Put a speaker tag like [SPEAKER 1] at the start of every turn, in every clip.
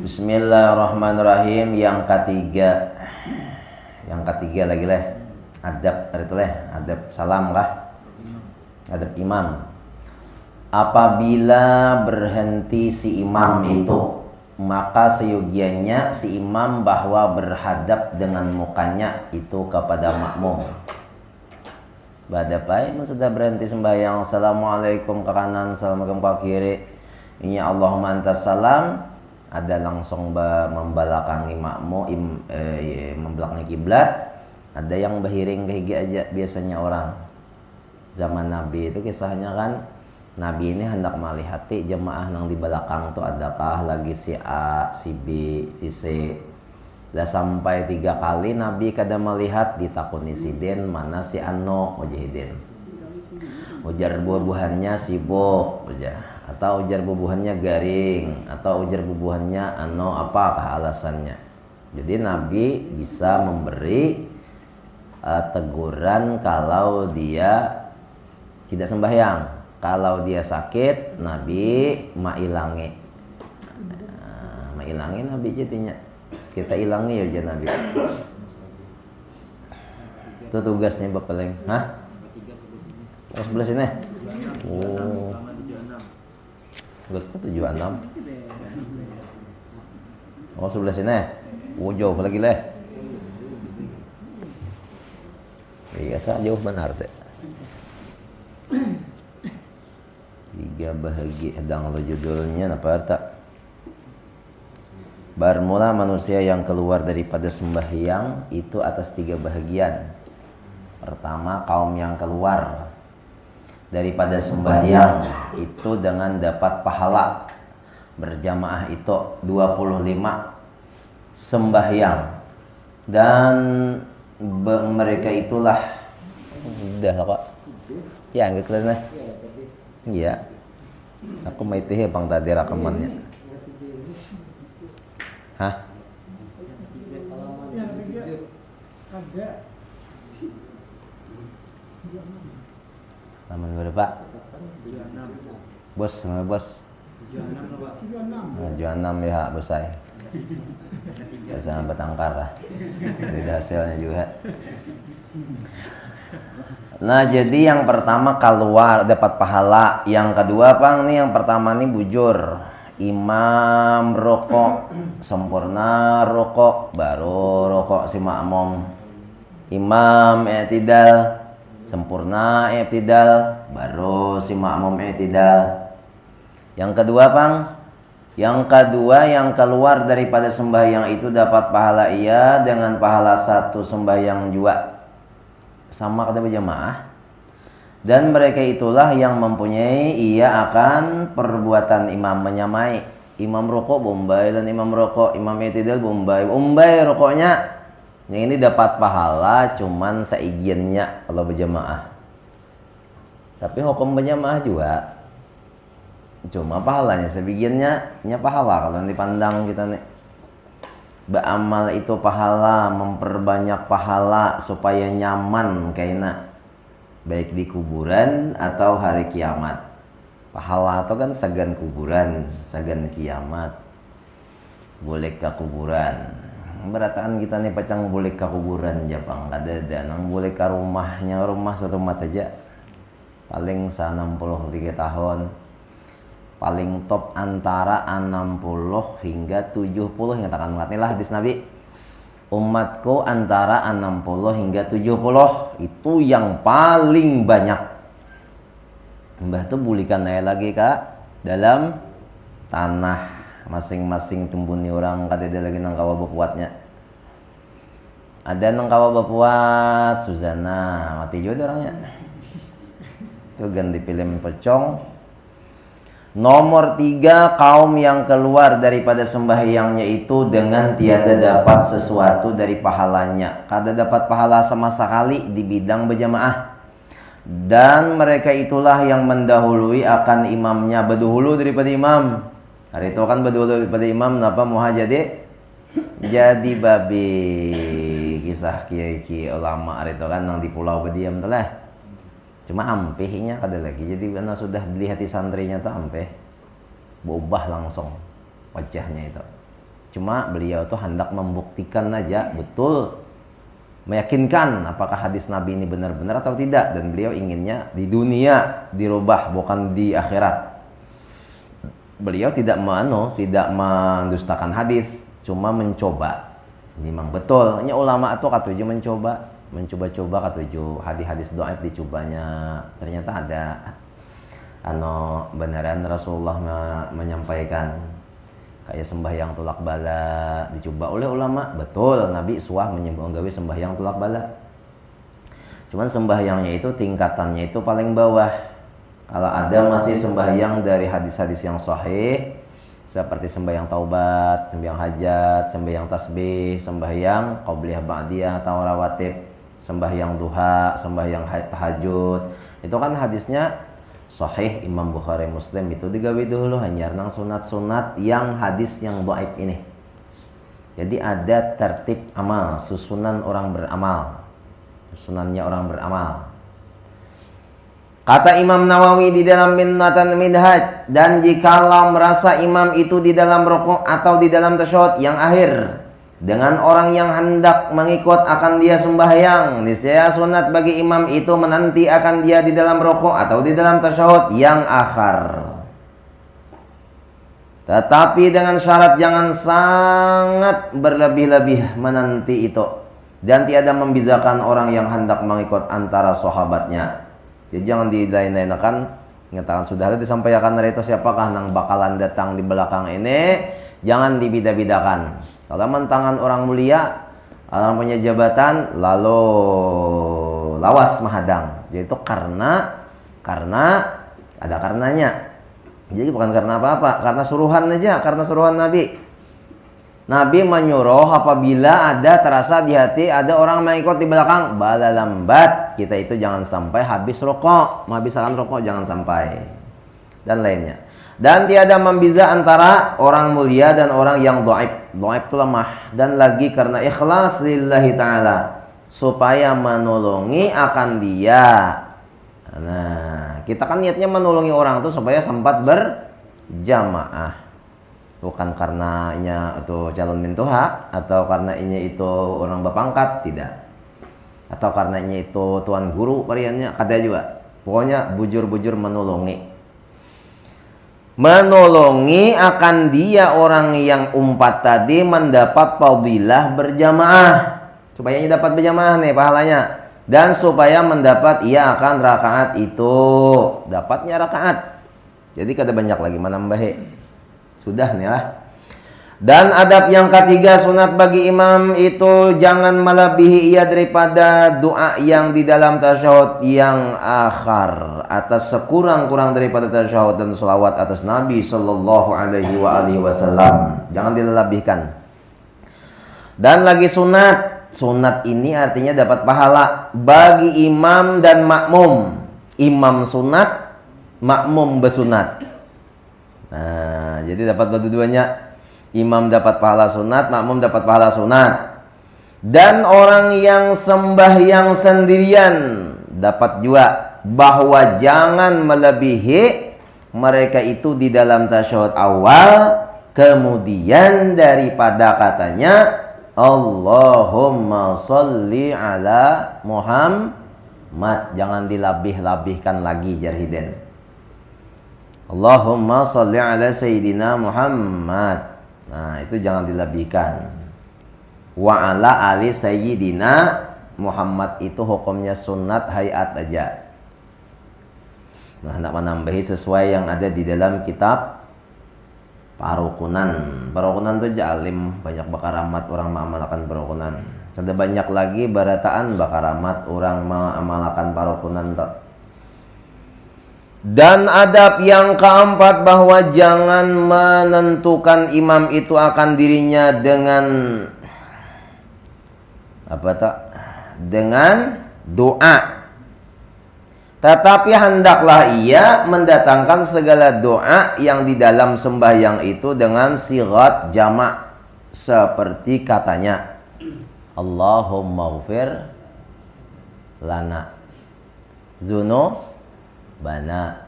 [SPEAKER 1] Bismillahirrahmanirrahim. Yang ketiga lagi leh. Adab itu leh, adab salam kah? Adab imam. Apabila berhenti si imam itu, maka seyogianya si imam bahwa berhadap dengan mukanya itu kepada makmum. Badapai sudah berhenti sembahyang, assalamualaikum ke kanan, assalamualaikum ke kiri. Ini Allahumma antas salam. Ada langsung membelakangi makmum, membelakangi kiblat. Ada yang berhiring ke higi aja biasanya orang. Zaman Nabi itu kisahnya kan, Nabi ini hendak melihati jemaah yang di belakang tuh adakah lagi si A, si B, si C. Lah sampai 3 kali Nabi kada melihat, ditakuni si Den mana si Ano mujahidin. Ujar buah-buahannya sibuk aja, atau ujar bubuhannya garing, atau ujar bubuhannya apakah alasannya. Jadi Nabi bisa memberi teguran kalau dia tidak sembahyang. Kalau dia sakit, Nabi mailangi. Mailangi Nabi jadinya. Kita ilangi ya Nabi. Itu tugasnya Bapak Leng. Hah? Oh, sebelah sini. Oh. Buat 76. Oh, sebelah sini. Oh, jauh lagi leh. Biasa jauh benar teh. 3 bahagi sedang lo judulnya apa tak? Bermula manusia yang keluar daripada sembahyang itu atas 3 bahagian. Pertama, kaum yang keluar daripada sembahyang itu dengan dapat pahala berjamaah itu 25 sembahyang, dan mereka itulah udah Pak ya enggak keren iya aku mau itu bang tadi rekamannya. Hah? Halaman berapa? Bos, sama bos. 76 ya bos saya. Biasa bertangkar lah. Tidak hasilnya juga. Nah, jadi yang pertama keluar dapat pahala. Yang kedua Bang nih, yang pertama nih bujur. Imam rokok sempurna, rokok baru rokok si makmum. Imam i'tidal sempurna, i'tidal baru si makmum i'tidal. Yang kedua Bang, yang kedua yang keluar daripada sembahyang itu dapat pahala ia dengan pahala 1 sembahyang juga sama kata berjamaah. Dan mereka itulah yang mempunyai ia akan perbuatan imam menyamai. Imam rokok bombay dan imam rokok, imam i'tidal bombay rokoknya. Yang ini dapat pahala cuman seigiannya kalau berjamaah. Tapi hukum berjamaah juga. Cuma pahalanya sebagiannya pahala kalau dipandang kita nih. Beramal itu pahala, memperbanyak pahala supaya nyaman kayaknya. Baik di kuburan atau hari kiamat. Pahala itu kan segan kuburan, segan kiamat. Boleh ke kuburan. Berataan kita nih pacang boleh ke kuburan Jepang. Ada nang boleh ke rumahnya, rumah satu mata aja. Paling 63 tahun. Paling top antara 60 hingga 70 yang takkan lah hadis Nabi. Umatku antara 60 hingga 70 itu yang paling banyak. Mbah tuh bulikan aja lagi Kak dalam tanah masing-masing tumbuni orang kata dia lagi nang kawa bepuatnya. Ada nang kawa bepuat Suzana mati juga orangnya. Itu ganti film pecong. Nomor 3, kaum yang keluar daripada sembahyangnya itu dengan tiada dapat sesuatu dari pahalanya. Kada dapat pahala sama sekali di bidang berjamaah. Dan mereka itulah yang mendahului akan imamnya, berdahulu daripada imam. Hari itu kan berdahulu daripada imam, kenapa mau jadi babi. Kisah kiai ulama hari itu kan yang di pulau berdiam telah. Cuma ampehnya kada lagi. Jadi karena sudah dilihat di santrinya tuh ampeh, berubah langsung wajahnya itu. Cuma beliau tuh hendak membuktikan aja betul, meyakinkan apakah hadis Nabi ini benar-benar atau tidak, dan beliau inginnya di dunia dirubah bukan di akhirat. Beliau tidak mendustakan hadis, cuma mencoba. Memang betul, ini ulama itu katuju mencoba-coba katuju hadis-hadis dhaif dicobanya. Ternyata ada beneran Rasulullah menyampaikan kayak sembahyang tulak bala dicoba oleh ulama. Betul, Nabi suah menyembahgawi sembahyang tulak bala. Cuman sembahyangnya itu tingkatannya itu paling bawah. Kalau ada masih sembahyang dari hadis-hadis yang sahih seperti sembahyang taubat, sembahyang hajat, sembahyang tasbih, sembahyang qabliyah ba'diyah atau rawatib, sembahyang duha, sembahyang tahajud. Itu kan hadisnya sahih, Imam Bukhari Muslim itu digawe dulu hanya nang sunat-sunat yang hadis yang dhaif ini. Jadi ada tertib amal, susunan orang beramal. Susunannya orang beramal. Kata Imam Nawawi di dalam Minatan Minhaj, dan jikalau merasa imam itu di dalam rukuk atau di dalam tasyahud yang akhir dengan orang yang hendak mengikut akan dia sembahyang, niscaya sunat bagi imam itu menanti akan dia di dalam rukuk atau di dalam tasyahud yang akhir. Tetapi dengan syarat jangan sangat berlebih-lebih menanti itu, dan tiada membezakan orang yang hendak mengikut antara sahabatnya. Jadi jangan dilain-lainkan, mengatakan sudah ada disampaikan dari itu siapakah nang bakalan datang di belakang ini, jangan dibeda-bedakan. Kalau mentangan orang mulia, orang punya jabatan, lalu lawas mahadang. Jadi itu karena ada karenanya. Jadi bukan karena apa-apa, karena suruhan aja, karena suruhan Nabi. Nabi menyuruh apabila ada terasa di hati ada orang mengikut di belakang, bala lambat, kita itu jangan sampai habis rokok, menghabiskan rokok jangan sampai, dan lainnya. Dan tiada membiza antara orang mulia dan orang yang dhaif. Dhaif itu lemah, dan lagi karena ikhlas lillahi ta'ala, supaya menolongi akan dia. Nah, kita kan niatnya menolongi orang itu supaya sempat berjamaah. Bukan karena itu calon mintuha, atau karena itu orang berpangkat, tidak. Atau karena itu tuan guru variannya, kada juga. Pokoknya bujur-bujur menolongi. Menolongi akan dia orang yang umpat tadi mendapat fadilah berjamaah. Supaya ia dapat berjamaah nih pahalanya. Dan supaya mendapat ia akan rakaat itu. Dapatnya rakaat. Jadi kada banyak lagi menambahi. Sudah nih lah. Dan adab yang ketiga, sunat bagi imam itu jangan melebihi ia daripada doa yang di dalam tasyahud yang akhir, atas sekurang-kurang daripada tasyahud dan selawat atas Nabi Sallallahu Alaihi Wasallam. Jangan dilebihkan. Dan lagi sunat. Sunat ini artinya dapat pahala bagi imam dan makmum. Imam sunat, makmum bersunat. Nah, jadi dapat dua-duanya. Imam dapat pahala sunat, makmum dapat pahala sunat. Dan orang yang sembahyang sendirian dapat juga, bahwa jangan melebihi mereka itu di dalam tasyahud awal, kemudian daripada katanya Allahumma sholli ala Muhammad, jangan dilabih-labihkan lagi jarhiden. Allahumma sholli ala Sayyidina Muhammad. Nah, itu jangan dilebihkan. Wa ala ali Sayyidina Muhammad itu hukumnya sunat hayat aja. Nah, hendak menambahi sesuai yang ada di dalam kitab Parukunan. Parukunan itu jalim, banyak bakaramat orang mengamalkan parukunan. Ada banyak lagi barataan bakaramat orang mengamalkan parukunan tuh. Dan adab yang keempat, bahwa jangan menentukan imam itu akan dirinya dengan dengan doa. Tetapi hendaklah ia mendatangkan segala doa yang di dalam sembahyang itu dengan sigat jamak, seperti katanya Allahumma ghfir lana bana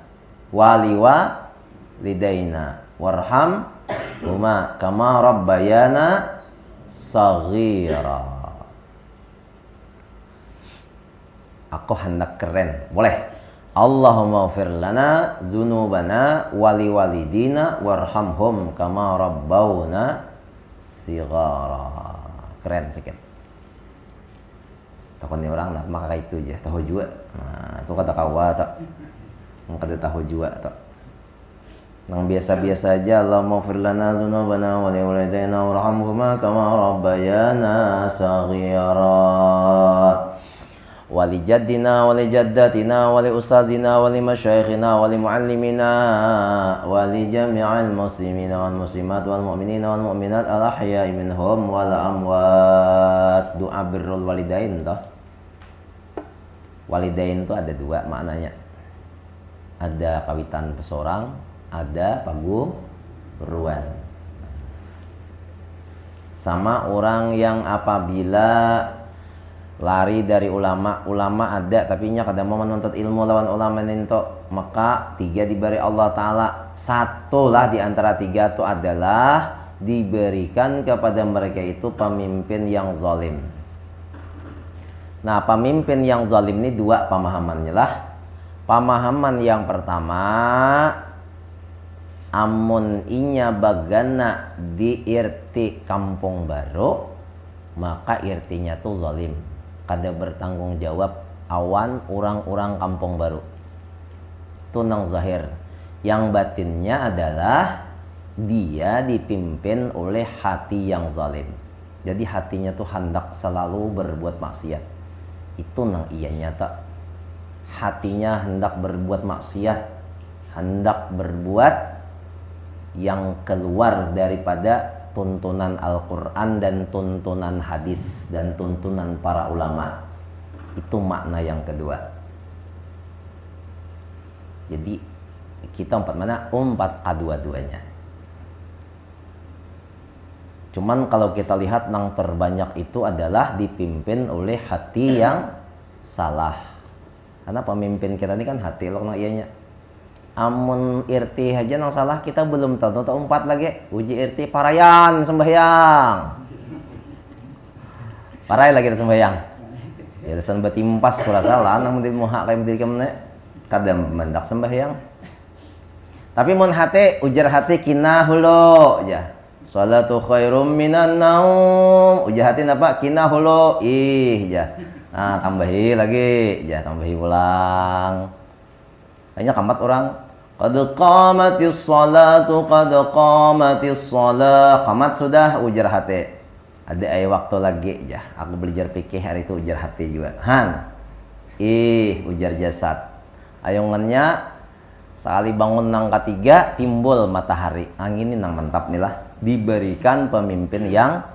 [SPEAKER 1] waliwa lidaina warham huma kama rabbayana saghira. Aku hendak keren, boleh. Allahumma ighfir lana dzunubana wali walidina warhamhum kama rabbawna shighara. Keren sikit. Takon ni orang nak maka itu je tahu juga. Nah, itu kata kawa tak. Yang kata tahu juga tak. Yang biasa-biasa aja Allahumma ighfir lana dzunubana wali walidina warhamhum kama rabbayana saghira. Wali jaddina wali jaddatina wali ustazina wali masyayikhina wali muallimina wali jami'al muslimina wal muslimat wal mu'minina wal mu'minat al ahya'i minhum wal amwat. Doa birrul walidain toh. Walidain itu ada dua maknanya. Ada kawitan pesorang, ada paguruan. Sama orang yang apabila lari dari ulama ada tapi nya kada mau menuntut ilmu lawan ulama nento, maka 3 diberi Allah Ta'ala. Satu lah di antara 3 itu adalah diberikan kepada mereka itu pemimpin yang zalim. Nah, pemimpin yang zalim ini 2 pemahamannya lah. Pemahaman yang pertama, amun inya bagana di irti kampung baru, maka irtinya tuh zalim. Kada bertanggung jawab awan orang-orang kampung baru. Itu nang zahir. Yang batinnya adalah dia dipimpin oleh hati yang zalim. Jadi hatinya tuh hendak selalu berbuat maksiat. Itu nang iya nyata. Hatinya hendak berbuat maksiat, hendak berbuat yang keluar daripada tuntunan Al-Quran dan tuntunan hadis dan tuntunan para ulama. Itu makna yang kedua. Jadi kita umpat kedua-duanya. Cuman kalau kita lihat nang terbanyak itu adalah dipimpin oleh hati yang salah. Karena pemimpin kita ini kan hati loh nang iyanya. Amun irti aja nang salah kita belum tahu umpat lagi uji irti parayan sembahyang parai lagi sembahyang ya lesan batimpas kura salah nang mesti muha kayak mesti kemana kadang mendak sembahyang. Tapi mun hati ujar hati kina hulo aja salatu khairum minan naum, ujar hati napa kina hulo aja. Nah tambahi lagi aja, tambahi ulang. Banyak kampat orang qad qamatis salatu qad qamatis salah. Qamat sudah ujar hati. Ada ay waktu lagi ya. Aku belajar fikih hari itu ujar hati juga. Ujar jasad. Ayungannya sekali bangun nang ketiga timbul matahari. Angin ini nang mantap nih lah. Diberikan pemimpin yang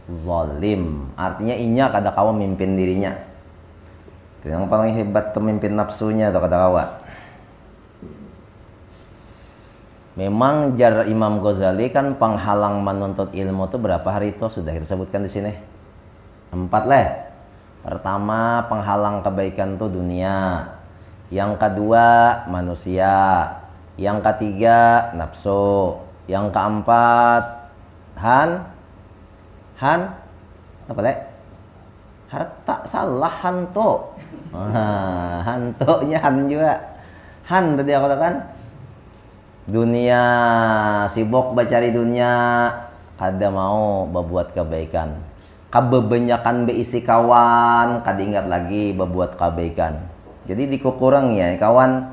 [SPEAKER 1] zalim. Artinya inya kada kawa mimpin dirinya. Itu yang paling hebat pemimpin nafsunya atau kada kawa. Memang jar Imam Ghazali kan penghalang menuntut ilmu itu berapa hari itu sudah kita sebutkan di sini. 4 lah. Pertama penghalang kebaikan itu dunia. Yang kedua manusia. Yang ketiga nafsu. Yang keempat apa le? Harta salah hantu. Hantunya juga. Tadi aku katakan. Dunia sibuk bacari dunia, kada mau berbuat kebaikan. Kebebanyakan beisi kawan, kada ingat lagi berbuat kebaikan. Jadi dikurang ya kawan,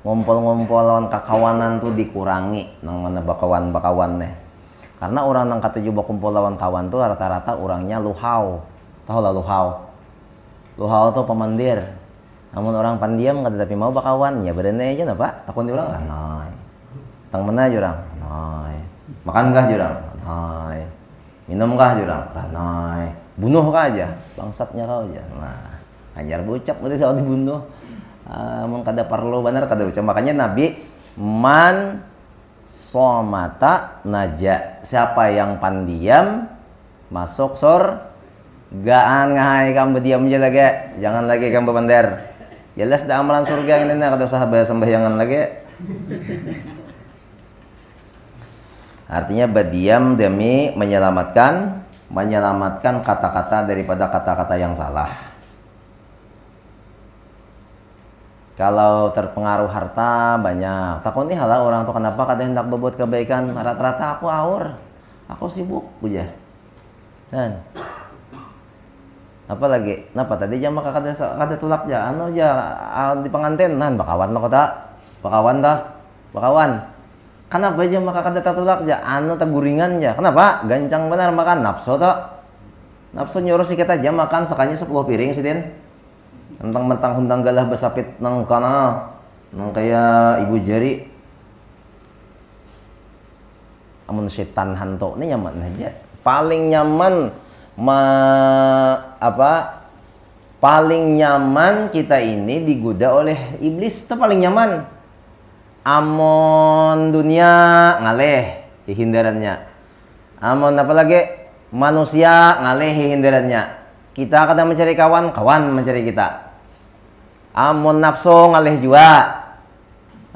[SPEAKER 1] ngumpul-ngumpul lawan kakawanan tuh dikurangi nang mana bakawan nih. Karena orang nang katuju berkumpul lawan kawan tuh rata-rata orangnya luhau. Tahu lah luhau. Luhau tuh pemandir. Namun orang pandiam kada tapi mau bakawan ya berene aja napa? Takun di orang lah. Tang mana jurang? Ranai. Makan kah jurang? Ranai. Minum kah jurang? Ranai. Bunuh kah aja? Bangsatnya kau aja. Nah, ajar bocap berarti kalau dibunuh. Mun kada perlu benar kada bocap. Makanya Nabi man somata naja. Siapa yang pandiam masuk surgaan ngahai kamu diam aja lagi. Jangan lagi kamu bandar. Jelas dah amalan surga ini kada usah bahas sembahyangan lagi. Artinya berdiam demi menyelamatkan kata-kata daripada kata-kata yang salah. Kalau terpengaruh harta banyak. Takut nih halah orang tuh kenapa kadang hendak berbuat kebaikan, rata-rata aku aur, aku sibuk aja. Dan apa lagi? Napa tadi jam maka kada tulak ja anu ja di pengantin nan bakawan mah kota. Bakawan. Kenapa aja maka kada tatulak ja anu taguringan ja. Kenapa? Gancang benar makan nafsu to. Nafsu nyuruh si kita aja makan sekanya 10 piring sih Din. Mentang-mentang hundang galah besapit nang kana nang kaya ibu jari. Amun setan hantu ini nyaman aja. Paling nyaman paling nyaman kita ini digoda oleh iblis itu paling nyaman. Amon dunia ngaleh hindarannya. Amon apa lagi? Manusia ngaleh hindarannya. Kita kadang mencari kawan mencari kita. Amon nafsu ngaleh juga.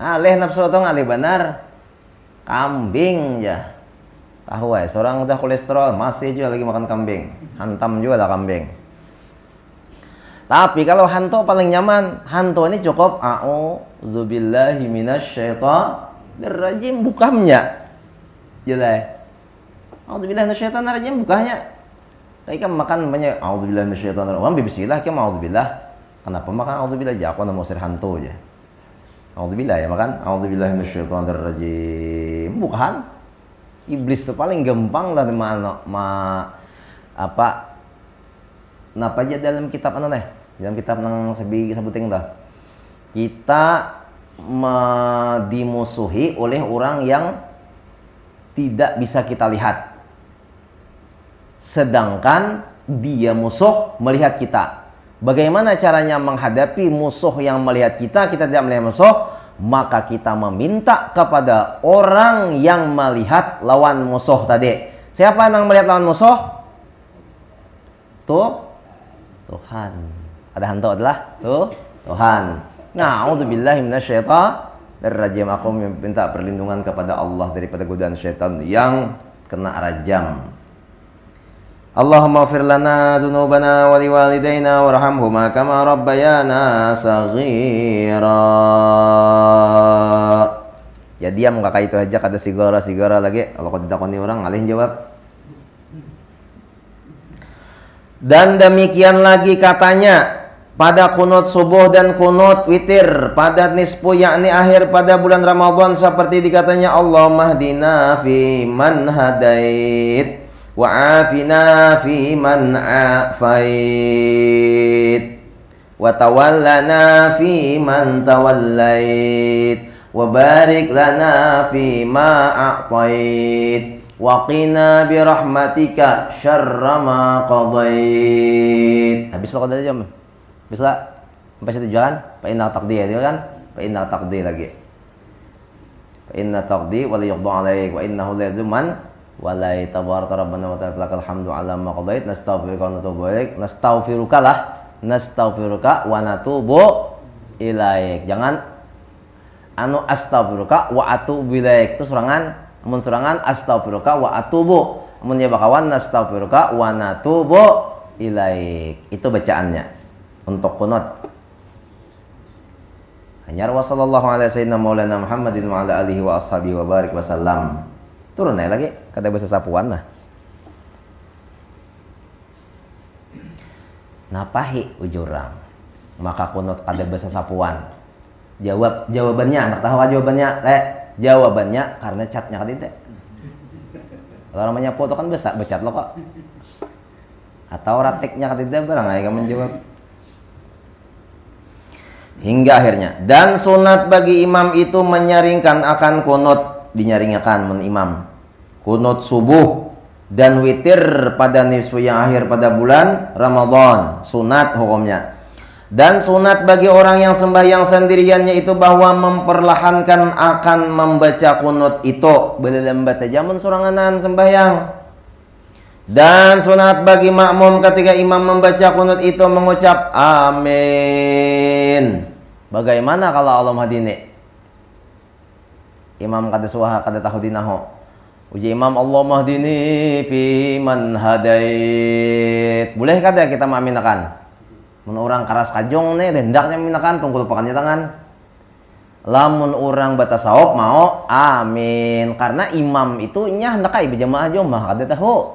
[SPEAKER 1] Ngaleh nafsu atau ngaleh benar. Kambing ya. Tahu ya, seorang udah kolesterol masih juga lagi makan kambing. Hantam juga lah kambing. Tapi kalau hantu paling nyaman, hantu ini cukup a'udzubillahi minasyaitonirrajim bukamnya. Jelas. A'udzubillahi minasyaitonirrajim bukanya. Kayak kan makan banyak a'udzubillahi minasyaitonirrajim. Bismillah kan a'udzubillah. Kenapa makan a'udzubillah aja? Aku mau ser hantu aja. A'udzubillah ya makan a'udzubillahi minasyaitonirrajim. Bukan. Iblis itu paling gampang lah napa aja dalam kitab dalam kitab nang sebuting dah kita dimusuhi oleh orang yang tidak bisa kita lihat, sedangkan dia musuh melihat kita. Bagaimana caranya menghadapi musuh yang melihat kita tidak melihat musuh? Maka kita meminta kepada orang yang melihat lawan musuh tadi. Siapa yang melihat lawan musuh? Tuhan. Ada hantu adalah Tuhan. Na'udzubillahi minasyaitonirrajim. Aku minta perlindungan kepada Allah daripada godaan syaitan yang kena rajam. Allahumma ighfir lana dzunubana wa liwalidayna warhamhuma kama rabbayana saghira. Ya diam kakak itu aja kada sigara lagi. Kalau kau ditakoni orang alih jawab. Dan demikian lagi katanya pada kunut subuh dan kunut witir pada nisfu yakni akhir pada bulan Ramadan seperti dikatanya Allahumma hdina fi man hadait wa afina fi man afait wa tawallana fi man tawallait wa barik lana fi ma a'tait wa qina bi rahmatika syarra ma qadait. Habis lo kada jam. Bisa sampai situ jalan fa inna taqdi ya kan? Fa inna taqdi lagi. Fa inna taqdi wa la yuqda alaik wa innahu la yazman walai tabaraka rabbana wa ta'ala lakal hamdu ala ma qadait nastaghfiruka wa natubu ilaik nastaghfiruka wa natubu ilaik. Jangan astaghfiruka wa atubu ilaik itu serangan mun serangan astaghfiruka wa atubu mun ya bakawan nastaghfiruka wa natubu ilaik itu bacaannya untuk kunut. Hanya wa sallallahu alaihi sayyidina maulana Muhammadin wa ala alihi wa ashabihi wa barik wasallam. Turun aja lagi, kata bahasa sapuan lah. Napahi ujurang. Maka kunut ada bahasa sapuan. Jawabannya, anak tahu jawabannya? Jawabannya karena catnya kan itu. Kalau orang menyapu itu kan besar, becat lo kok. Atau ratiknya kan itu barang aja menjawab. Hingga akhirnya. Dan sunat bagi imam itu menyaringkan akan kunut. Dinyaringkan imam kunut subuh dan witir pada nisfu yang akhir pada bulan Ramadan sunat hukumnya. Dan sunat bagi orang yang sembahyang sendiriannya itu bahwa memperlahankan akan membaca kunut itu belelembat jamun soranganan sembahyang. Dan sunat bagi makmum ketika imam membaca kunut itu mengucap amin. Bagaimana kalau Allah hadini? Imam kada suha kada tahu dinaho. Uji imam Allah mahdini fi man hadait. Boleh kata kita mengaminakan? Mun orang karas kajong nih, hendaknya mengaminakan tungkul pakannya tangan. Lamun orang batasawab mau amin. Karena imam itu nya hendak ai berjamaah jomah kada tahu.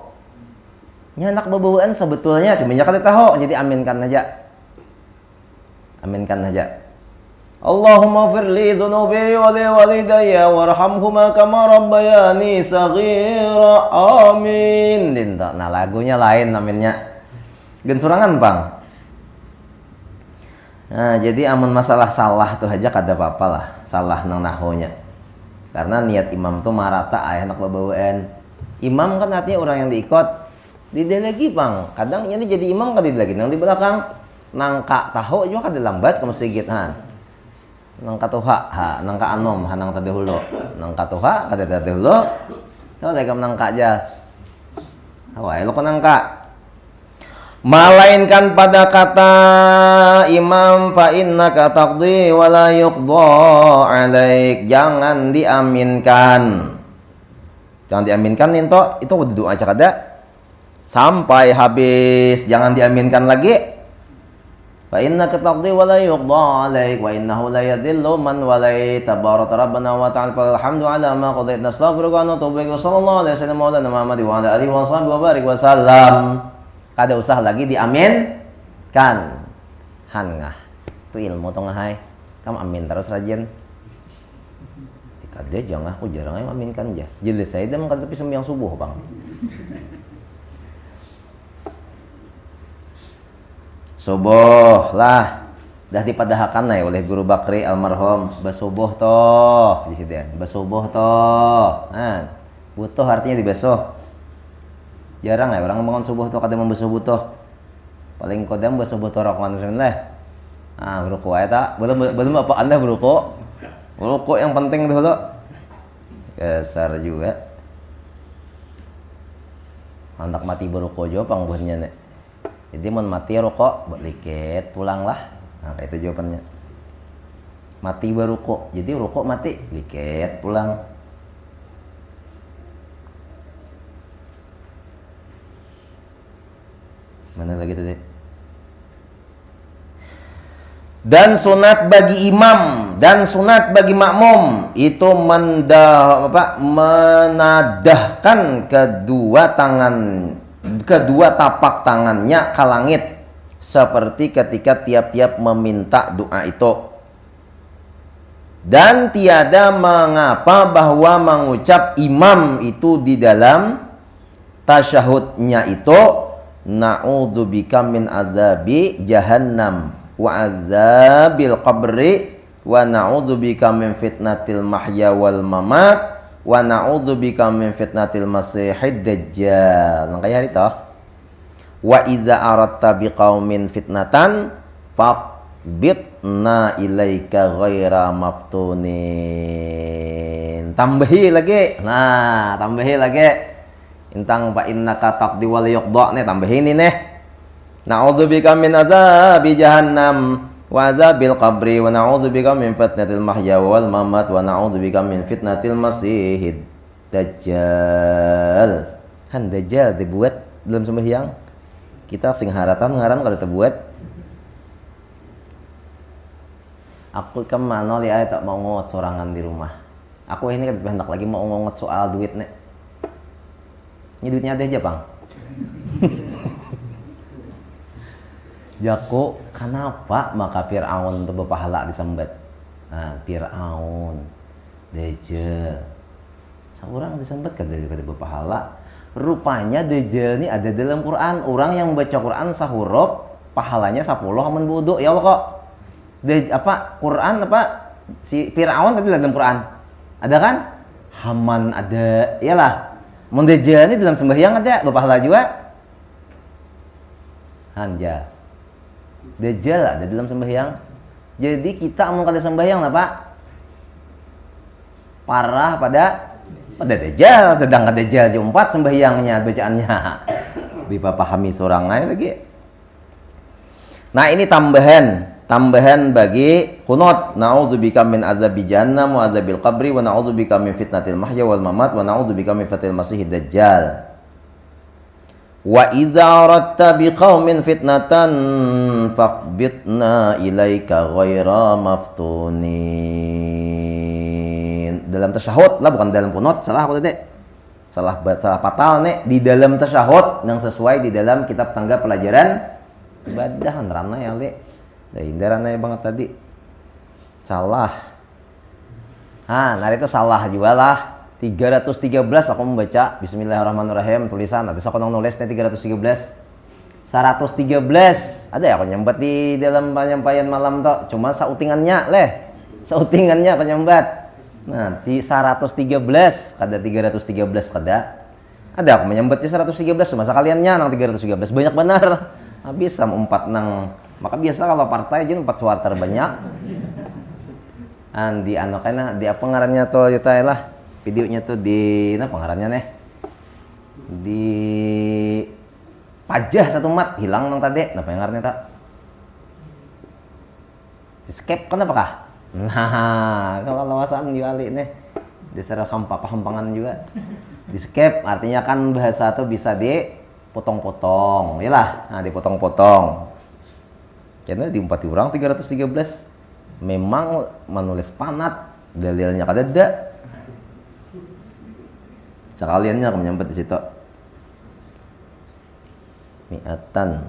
[SPEAKER 1] Nya hendak bebawaan sebetulnya cuma nya kada tahu. Jadi aminkan aja. Aminkan aja. Allahumma firli dzunubi wa li walidayya warhamhuma kama rabbayani saghira. Amin. Nah lagunya lain aminnya. Gen surangan, Bang. Nah, jadi amun masalah salah tuh aja kada apa-apa lah. Salah nang nahunya. Karena niat imam tuh marata aya anak babawaan. Imam kan artinya orang yang diikut. Dide lagi, Bang. Kadang ini jadi imam kada lagi nang di belakang. Nangka tahu juga kada lambat ke masjid han. Nangka tuha, nangka anom, nang tadahulu. Nangka tuha, kada tadahulu. So, tekam nangka aja. Awai, lo ko nangka. Malainkan pada kata imam fa innaka taqdi wa la yuqda alaik. Jangan diaminkan. Jangan diaminkan ninto, itu doa aja kada. Sampai habis, jangan diaminkan lagi. Fa innaka taqdi wa la yuqda 'alaik wa innahu la yadhillu man walaita tabaraka rabbana wa ta'ala alhamdu 'ala ma qadaita nastaghfiruka wa natubu ilaik wa sallallahu alaihi wasallam wa ala Muhammad wa ala alihi wa sahbihi wa barik wa sallam. Kada usah lagi diaminkan. Hangah. Itu ilmu tong hai. Kamu amin terus rajin. Kada jangan aku jarang aminkan aja. Jelas saya dah kada tapi sembahyang subuh, Bang. Subuh lah dah dipadahakan nih oleh Guru Bakri almarhum basubuh toh gitu ya. Basubuh toh nah, butuh artinya dibasuh jarang ya orang bangun subuh toh kada membasuh butuh paling kodam basuh butuh rokman bismillah beruku aja tak belum apa anda beruku yang penting dulu kesar juga anak mati beruku juga pangbuhnya nih. Jadi mau mati rokok, buat liket, pulanglah. Nah, kayak itu jawabannya. Mati baru rokok. Jadi rokok mati, liket, pulang. Mana lagi tadi? Dan sunat bagi imam dan sunat bagi makmum itu menadahkan kedua tapak tangannya ke langit seperti ketika tiap-tiap meminta doa itu. Dan tiada mengapa bahwa mengucap imam itu di dalam tasyahudnya itu na'udzubika min adzabi jahannam wa adzabil qabri wa na'udzubika min fitnatil mahya wal mamat wa na'udzubika min fitnatil masihid dajjal. Kayak hari toh. Wa iza aratta biqaumin fitnatan faqbitna ilaika ghaira maftunin. Tambahi lagi. Nah, tambahi lagi. Intang fa innaka taqdi wal yuqda nih tambahin ini nih. Na'udzubika min adzabi jahannam wa azabil qabri wa na'udzubika min fitnatil mahya wal mamat wa na'udzubika min fitnatil masihid dajjal. Han dajjal dibuat dalam sembahyang. Kita sing haratan ngaran kada terbuat. Aku kemana li ay tak mau ngot sorangan di rumah. Aku ini kan hendak lagi mau ngot soal duit nek. Ini duitnya ada aja, Bang. Jako, kenapa maka Fir'aun itu berpahala disembet? Nah, Fir'aun, Dajjal. Seorang disembet kada berpahala. Rupanya Dajjal ini ada dalam Quran. Orang yang baca Quran sahuruf, pahalanya 10 aman bodoh. Ya Allah kok. Quran si Fir'aun tadi dalam Quran. Ada kan? Haman ada. Iyalah. Mun Dajjal ini dalam sembahyang ada berpahala juga. Hanja. Dajjal ada dalam sembahyang. Jadi kita mau kada sembahyang apa? Parah pada Dajjal, sedangkan Dajjal jumpat sembahyangnya bacaannya. Bisa pahami seorang lain lagi. Nah, ini tambahan tambahan bagi kunut. Na'udzubika min adzabi jahannam wa adzabil qabri wa na'udzubika min fitnatil mahya wal mamat wa na'udzubika min fitnatil masiihid dajjal. Wa idza aradta biqaumin fitnatan faqbitna ilaika ghaira maftunin. Dalam tasyahud lah, bukan dalam kunut. Salah aku tadi. Salah fatal nih di dalam tasyahud yang sesuai di dalam kitab tangga pelajaran ibadah rana ya le. Dari rana banget tadi. Salah. Nah itu salah juga lah. 313 aku membaca bismillahirrahmanirrahim tulisan nanti aku nulisnya 313 113 ada ya aku nyembat di dalam penyampaian malam toh cuma sautingannya sautingannya aku nyembat nanti 113 kada 313 kada ada aku menyembat di 113 cuma sekaliannya nang 313 banyak benar habis sama 4 nang maka biasa kalau partai aja 4 suara terbanyak di anaknya di apa ngarannya tuh juta lah videonya tuh di pengarannya nih di pajah satu mat hilang nang tadi pengarannya tak di skip kenapa kah kalau lawasan diwali nih dasar hampangan juga di skip artinya kan bahasa tuh bisa dipotong-potong iyalah dipotong-potong karena di 4 orang 313 memang menulis panat dalilnya kada sekaliannya aku menyambut di situ mi'ata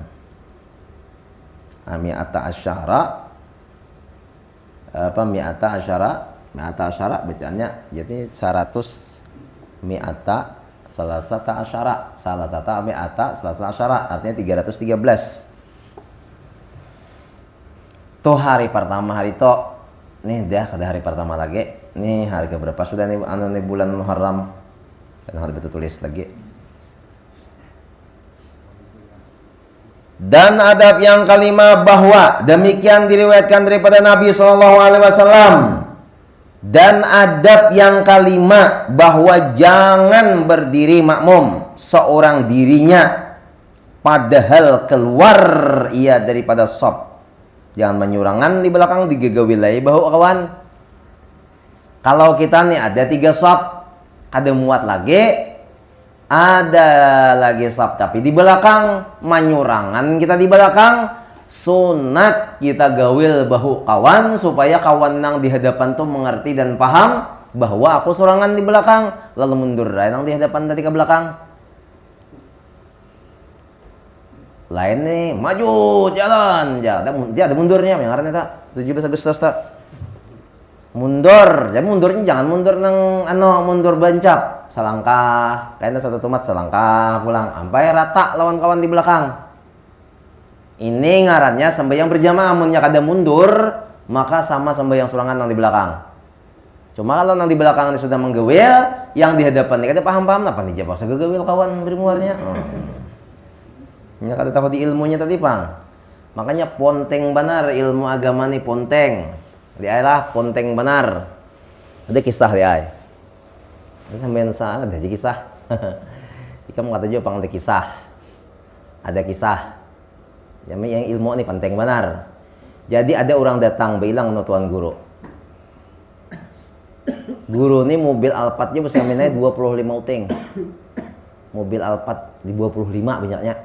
[SPEAKER 1] asyara mi'ata asyara bacaannya jadi 100 mi'ata salasata asyara salasata mi'ata salasata asyara artinya 313 tuh hari pertama hari itu nih dah kada hari pertama lagi nih hari keberapa sudah nih nih bulan Muharram dan harus betul tulis lagi. Dan adab yang kelima bahwa demikian diriwayatkan daripada Nabi SAW. Dan adab yang kelima bahwa jangan berdiri makmum seorang dirinya padahal keluar ia daripada shaf. Jangan menyurangan di belakang digegawilai bahu kawan. Kalau kita nih ada 3 shaf ada muat lagi ada lagi sab tapi di belakang menyurangan kita di belakang sunat kita gawil bahu kawan supaya kawan nang di hadapan tuh mengerti dan paham bahwa aku surangan di belakang lalu mundur nang di hadapan tadi ke belakang lain nih maju jalan dia ada mundurnya yang artinya tak 17 Agustus tak mundur, jadi mundurnya jangan mundur nang mundur bancap, selangkah, kayaknya satu tomat selangkah pulang, sampai rata lawan kawan di belakang. Ini ngarannya sembahyang berjamaah, amunnya kada mundur, maka sama sembahyang surangan nang di belakang. Cuma kalau nang di belakang ini sudah menggewil, yang di hadapan ini kada paham-paham, apa nih jawab segegewil kawan berimuarnya. Ini kada tahu di ilmunya tadi pang, makanya ponteng benar ilmu agama nih ponteng. Dia lah ponteng benar. Ada kisah dia. Sampeyan salah ada kisah. Ikam kata juga pang ada kisah. Ada kisah. Yang ilmu ini penting benar. Jadi ada orang datang bilang no tuan guru. Guru ini mobil Alphardnya bisa minai 25 uteng. Mobil Alphard di 25 banyaknya.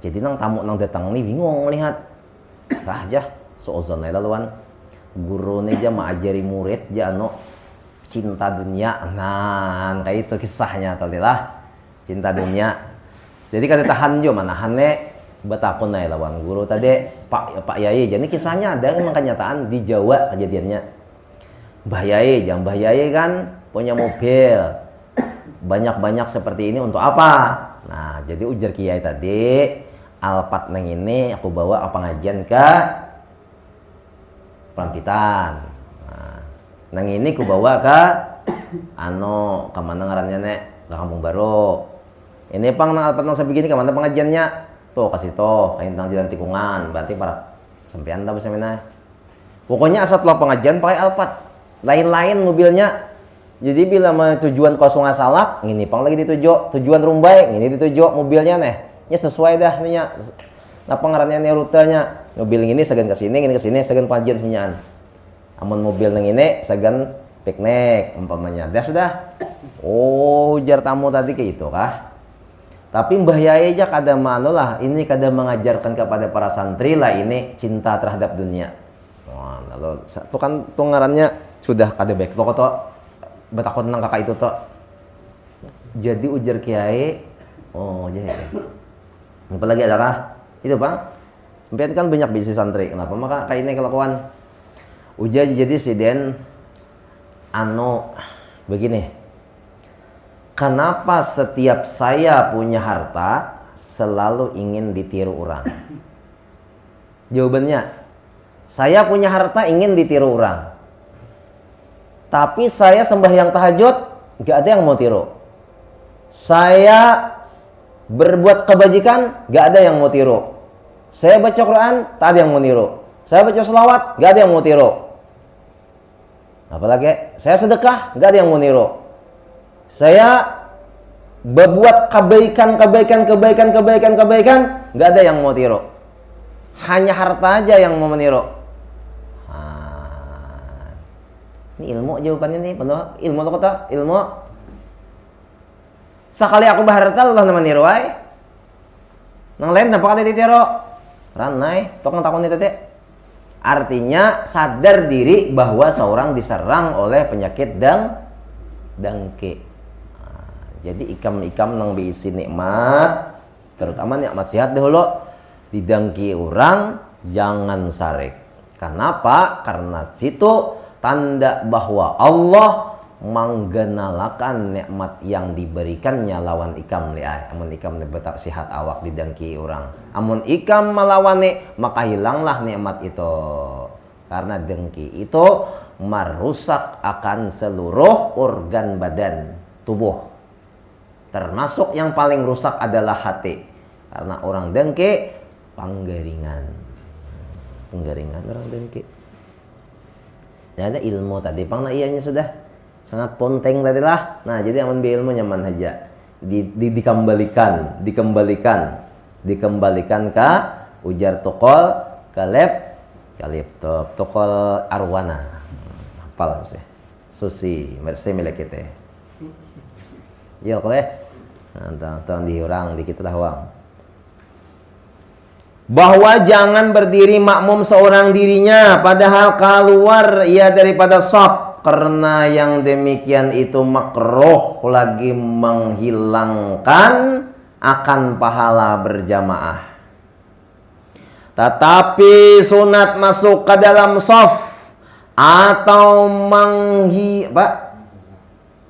[SPEAKER 1] Jadi nang tamu nang datang ini bingung melihat. Kah aja seozon aja lawan. Guru ini aja mengajari murid aja cinta dunia nah kayak itu kisahnya tadilah cinta dunia jadi kada tahan jo manahannya batakon na lawan guru tadi Pak Yai jadi kisahnya ada memang kenyataan di Jawa kejadiannya Mbah Yai jangan Mbah Yai kan punya mobil banyak-banyak seperti ini untuk apa nah jadi ujar Kiai tadi Alphard nang ini aku bawa pengajian ke Pelampitan. Nah, nang ini ku bawa ke kemana ngarannya nek ke Kampung Baru. Ini pang nang Alphard nang sebegini kemana pengajiannya? Tuh kasih toh kain tang jalan tikungan. Berarti para sampean tahu sampean. Pokoknya asal lo pengajian pakai Alphard. Lain-lain mobilnya. Jadi bila tujuan Sungai Salak, ini pang lagi dituju. Tujuan Rumbai, ini dituju mobilnya nih. Ya sesuai dah nih. Nah pengarannya ini rutenya mobil ini segan ke sini segan pajian semuanya. Amun mobil nang ini segan piknik umpamanya. Dah sudah. Oh, ujar tamu tadi kayak itu kah? Tapi Mbah Yai aja kada manulah, ini kada mengajarkan kepada para santri lah ini cinta terhadap dunia. Wah, lalu itu kan tungarannya sudah kada baik. Toko to betakut nang kakak itu to. Jadi ujar Kiai, oh jadi. Apa lagi ada kah? Itu Bang. Sampai kan banyak bisnis santri. Kenapa maka kayak ini kelakuan? Ujar jadi siden begini. Kenapa setiap saya punya harta selalu ingin ditiru orang? Jawabannya, saya punya harta ingin ditiru orang. Tapi saya sembahyang tahajud, gak ada yang mau tiru. Saya berbuat kebajikan, gak ada yang mau tiru. Saya baca Quran, tak ada yang mau tiru. Saya baca selawat, gak ada yang mau tiru. Apalagi, saya sedekah, gak ada yang mau tiru. Saya berbuat kebaikan, nggak ada yang mau tiru. Hanya harta aja yang mau meniru. Ini ilmu jawabannya nih, penuh ilmu lo kata ilmu. Sekali aku berharta Allah nama niru ay. Nang lain nampak ada ditiru. Ranai, tokang takon itu teh. Artinya sadar diri bahwa seorang diserang oleh penyakit dengki. Jadi ikam-ikam nang berisi nikmat, terutama nikmat sehat dahulu, didengki orang jangan sarik. Kenapa? Karena situ tanda bahwa Allah menggenalakan nikmat yang diberikannya lawan ikam liai. Amun ikam betap sehat awak didengki orang. Amun ikam melawani maka hilanglah nikmat itu. Karena dengki itu merusak akan seluruh organ badan tubuh. Termasuk yang paling rusak adalah hati. Karena orang dengki penggaringan orang dengki. Dan ada ilmu tadi pangna ianya sudah sangat ponteng tadi lah. Nah jadi amun bi ilmu nyaman aja dikembalikan ke ujar tokol kalib tokol arwana hafal sih susi mersi milik kita. Ya boleh. Nah, diurang dikit tahwang. Bahwa jangan berdiri makmum seorang dirinya padahal keluar ia daripada shaf, karena yang demikian itu makruh lagi menghilangkan akan pahala berjamaah. Tetapi sunat masuk ke dalam shaf atau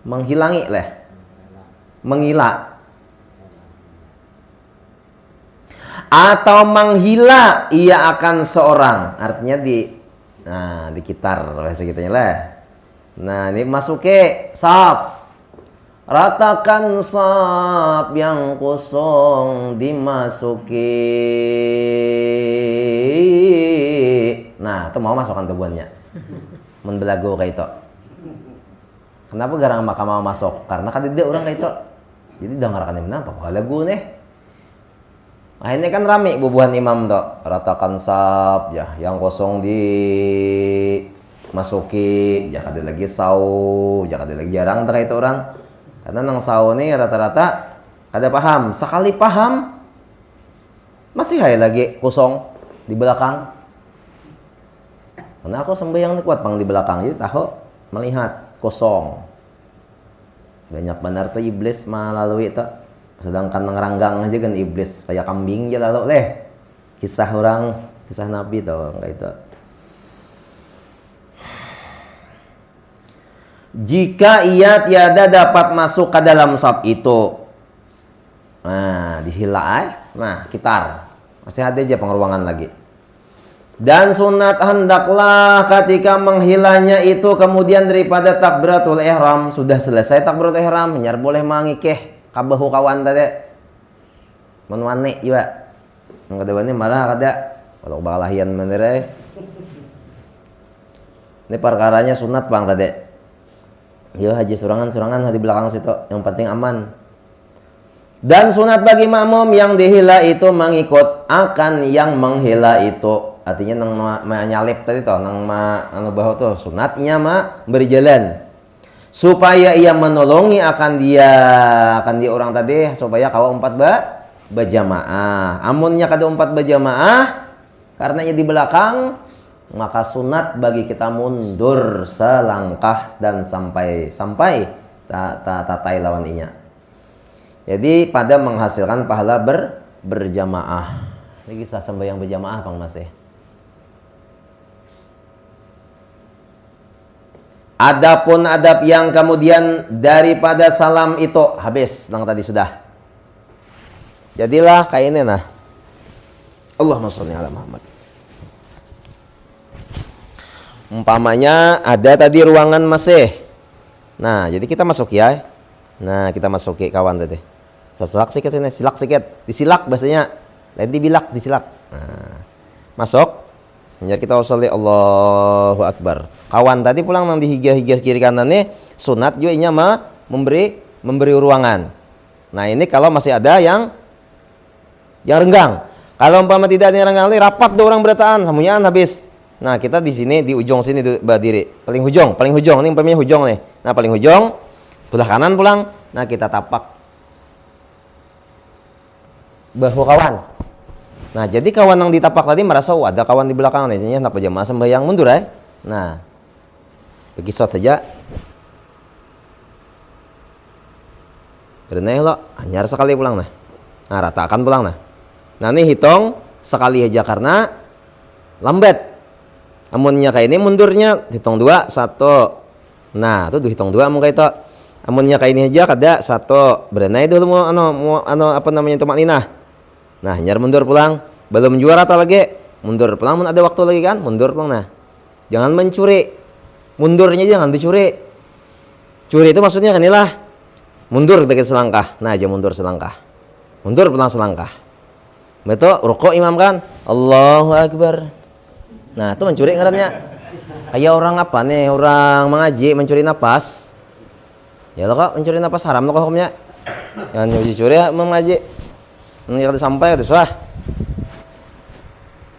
[SPEAKER 1] menghilangi menghila atau menghila ia akan seorang, artinya dikitar bahasa kitanya lah. Nah ini masuk ke saf, ratakan saf yang kosong dimasuki. Nah itu mau masukkan tubuhannya membelagu kayak itu. Kenapa garang maka mau masuk? Karena kan tidak orang kayak itu. Jadi dengarkan kenapa? Kalau lagu nih. Akhirnya kan rame bubuhan imam tuh. Ratakan saf ya, yang kosong dimasuki, jangan ada lagi sau, jangan ada lagi jarang terkait itu orang. Karena nang sau nih rata-rata ada paham. Sekali paham masih hay lagi kosong di belakang. Karena aku sembahyang kuat pang di belakang, jadi tahu melihat kosong. Banyak benar tuh iblis melalui itu. Sedangkan ngeranggang aja kan iblis kayak kambing aja lalu kisah Nabi tuh kayak itu. Jika ia tiada dapat masuk ke dalam shaf itu, nah dihila nah kitar masih ada aja pengeruangan lagi. Dan sunat hendaklah ketika menghilanya itu kemudian daripada takbiratul ihram, sudah selesai takbiratul ihram nyar boleh mangikeh kabahu kawan tadi menwani juga ngadawannya marah kada kalau balahian bener ini perkaranya sunat bang tadi. Yo haji surangan di belakang situ yang penting aman. Dan sunat bagi makmum yang dihela itu mengikut akan yang menghela itu. Artinya nang menyalip tadi toh, nang anu bahu tuh sunatnya berjalan. Supaya ia menolongi akan dia orang tadi supaya kawa empat berjamaah. Amunnya kada empat berjamaah karena ia di belakang, maka sunat bagi kita mundur selangkah dan sampai tatai lawan inya. Jadi pada menghasilkan pahala berjamaah. Ini kisah sembahyang berjamaah Bang Mas. Adapun adab yang kemudian daripada salam itu habis nang tadi sudah. Jadilah kayak ini nah. Allahumma sholli ala Muhammad. Umpamanya ada tadi ruangan masih. Nah, jadi kita masuk ya. Nah, kita masuk ke kawan tadi. Seselak sikit sini, silak sikit. Disilak bahasanya. Lain dibilak, disilak. Nah, masuk. Ya kita usolli Allahu Akbar. Kawan tadi pulang nang dihigas kiri kanan nih sunat juga inya memberi ruangan. Nah, ini kalau masih ada yang renggang. Kalau umpama tidak ada yang renggang, rapat dua orang berataan, samunyaan habis. Nah, kita di sini di ujung sini berdiri. Paling hujung. Ini umpamanya hujung nih. Nah, paling hujung belah kanan pulang. Nah, kita tapak bahu kawan. Nah, jadi kawan yang ditapak tadi merasa ada kawan di belakang nih, nak jamaah sembahyang mundur ya. Nah, begitu saja. Berenai lo, hanya sekali pulang nah. Nah, ratakan pulang nah. Nah, ini hitung sekali aja karena lambat. Amunnya kayak ini mundurnya hitung 2, 1. Nah, itu dihitung 2 mungkin itu. Amunnya kayak ini aja kada 1. Berenai dulu mau apa namanya itu makninah. Nah, nyar mundur pulang. Belum juara atau lagi mundur pulang, ada waktu lagi kan? Mundur pulang nah. Jangan mencuri. Mundurnya jangan dicuri. Curi itu maksudnya kan inilah. Mundur dikit selangkah. Nah, aja mundur selangkah. Mundur pulang selangkah. Betul, rukuk imam kan? Allahu Akbar. Nah, itu mencuri ngarannya. Kayak orang apa nih? Orang mengaji mencuri napas. Ya lo kok mencuri napas haram lo kok hukumnya. Jangan mencuri ya mengaji. Ini kata sampai kata suah.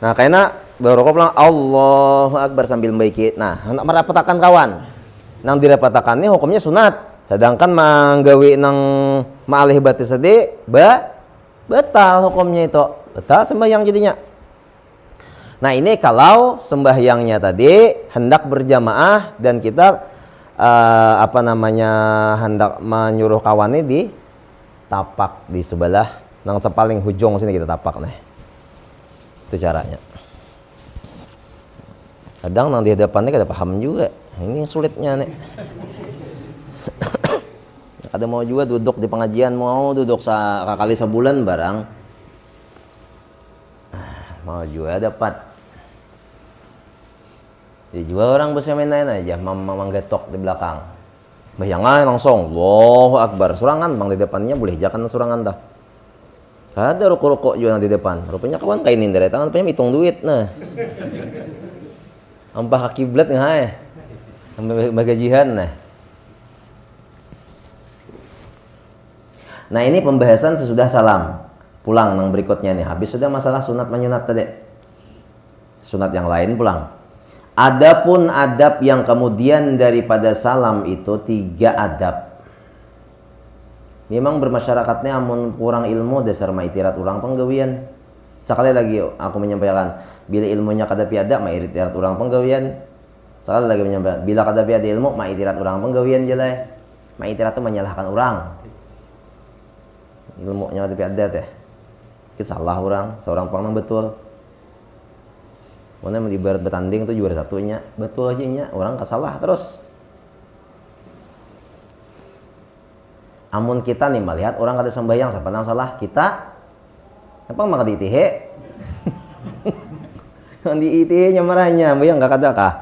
[SPEAKER 1] Nah, kayaknya baru kok pulang Allahu Akbar sambil membaiki. Nah, hendak merapatakan kawan. Nang dirapatakan ini hukumnya sunat. Sedangkan manggawi nang ma'alih batis tadi batal hukumnya itu. Batal sembahyang jadinya. Nah, ini kalau sembahyangnya tadi hendak berjamaah dan kita hendak menyuruh kawannya di tapak di sebelah nang paling hujung sini kita tapak nih. Itu caranya. Kadang nang di hadapannya kada paham juga. Ini sulitnya nih. Kada mau juga duduk di pengajian, mau duduk sekali sebulan barang. Mau juga dapat. Jadi juga orang bersemain aja, manggetok di belakang. Bayangan langsung, Allahu Akbar. Surangan bang di depannya boleh jangan surangan dah. Ada rokok-rokok juga di depan. Rupanya kawan kainin dari tangan, rupanya hitung duit nah. Ampah kiblat nggak sampai bagajihan nah. Nah, ini pembahasan sesudah salam. Pulang yang berikutnya nih. Habis sudah masalah sunat menyunat tadi. Sunat yang lain pulang. Adapun adab yang kemudian daripada salam itu 3 adab. Memang bermasyarakatnya amun kurang ilmu dasar maitirat orang penggawian. Sekali lagi aku menyampaikan, bila ilmunya kada piada maitirat orang penggawian. Sekali lagi menyampaikan, bila kada piada ilmu maitirat orang penggawian jelai. Maitirat itu menyalahkan orang. Ilmunya kada piada teh. Kita salah orang, seorang panglang betul. Mana di barat bertanding tuh juara satunya, betul aja nya, orang kasalah terus. Amun kita nih melihat orang kada sembahyang siapa nang salah kita, apa maka diitihe? Yang diitihe nya marahnya, bayang nggak kada kah?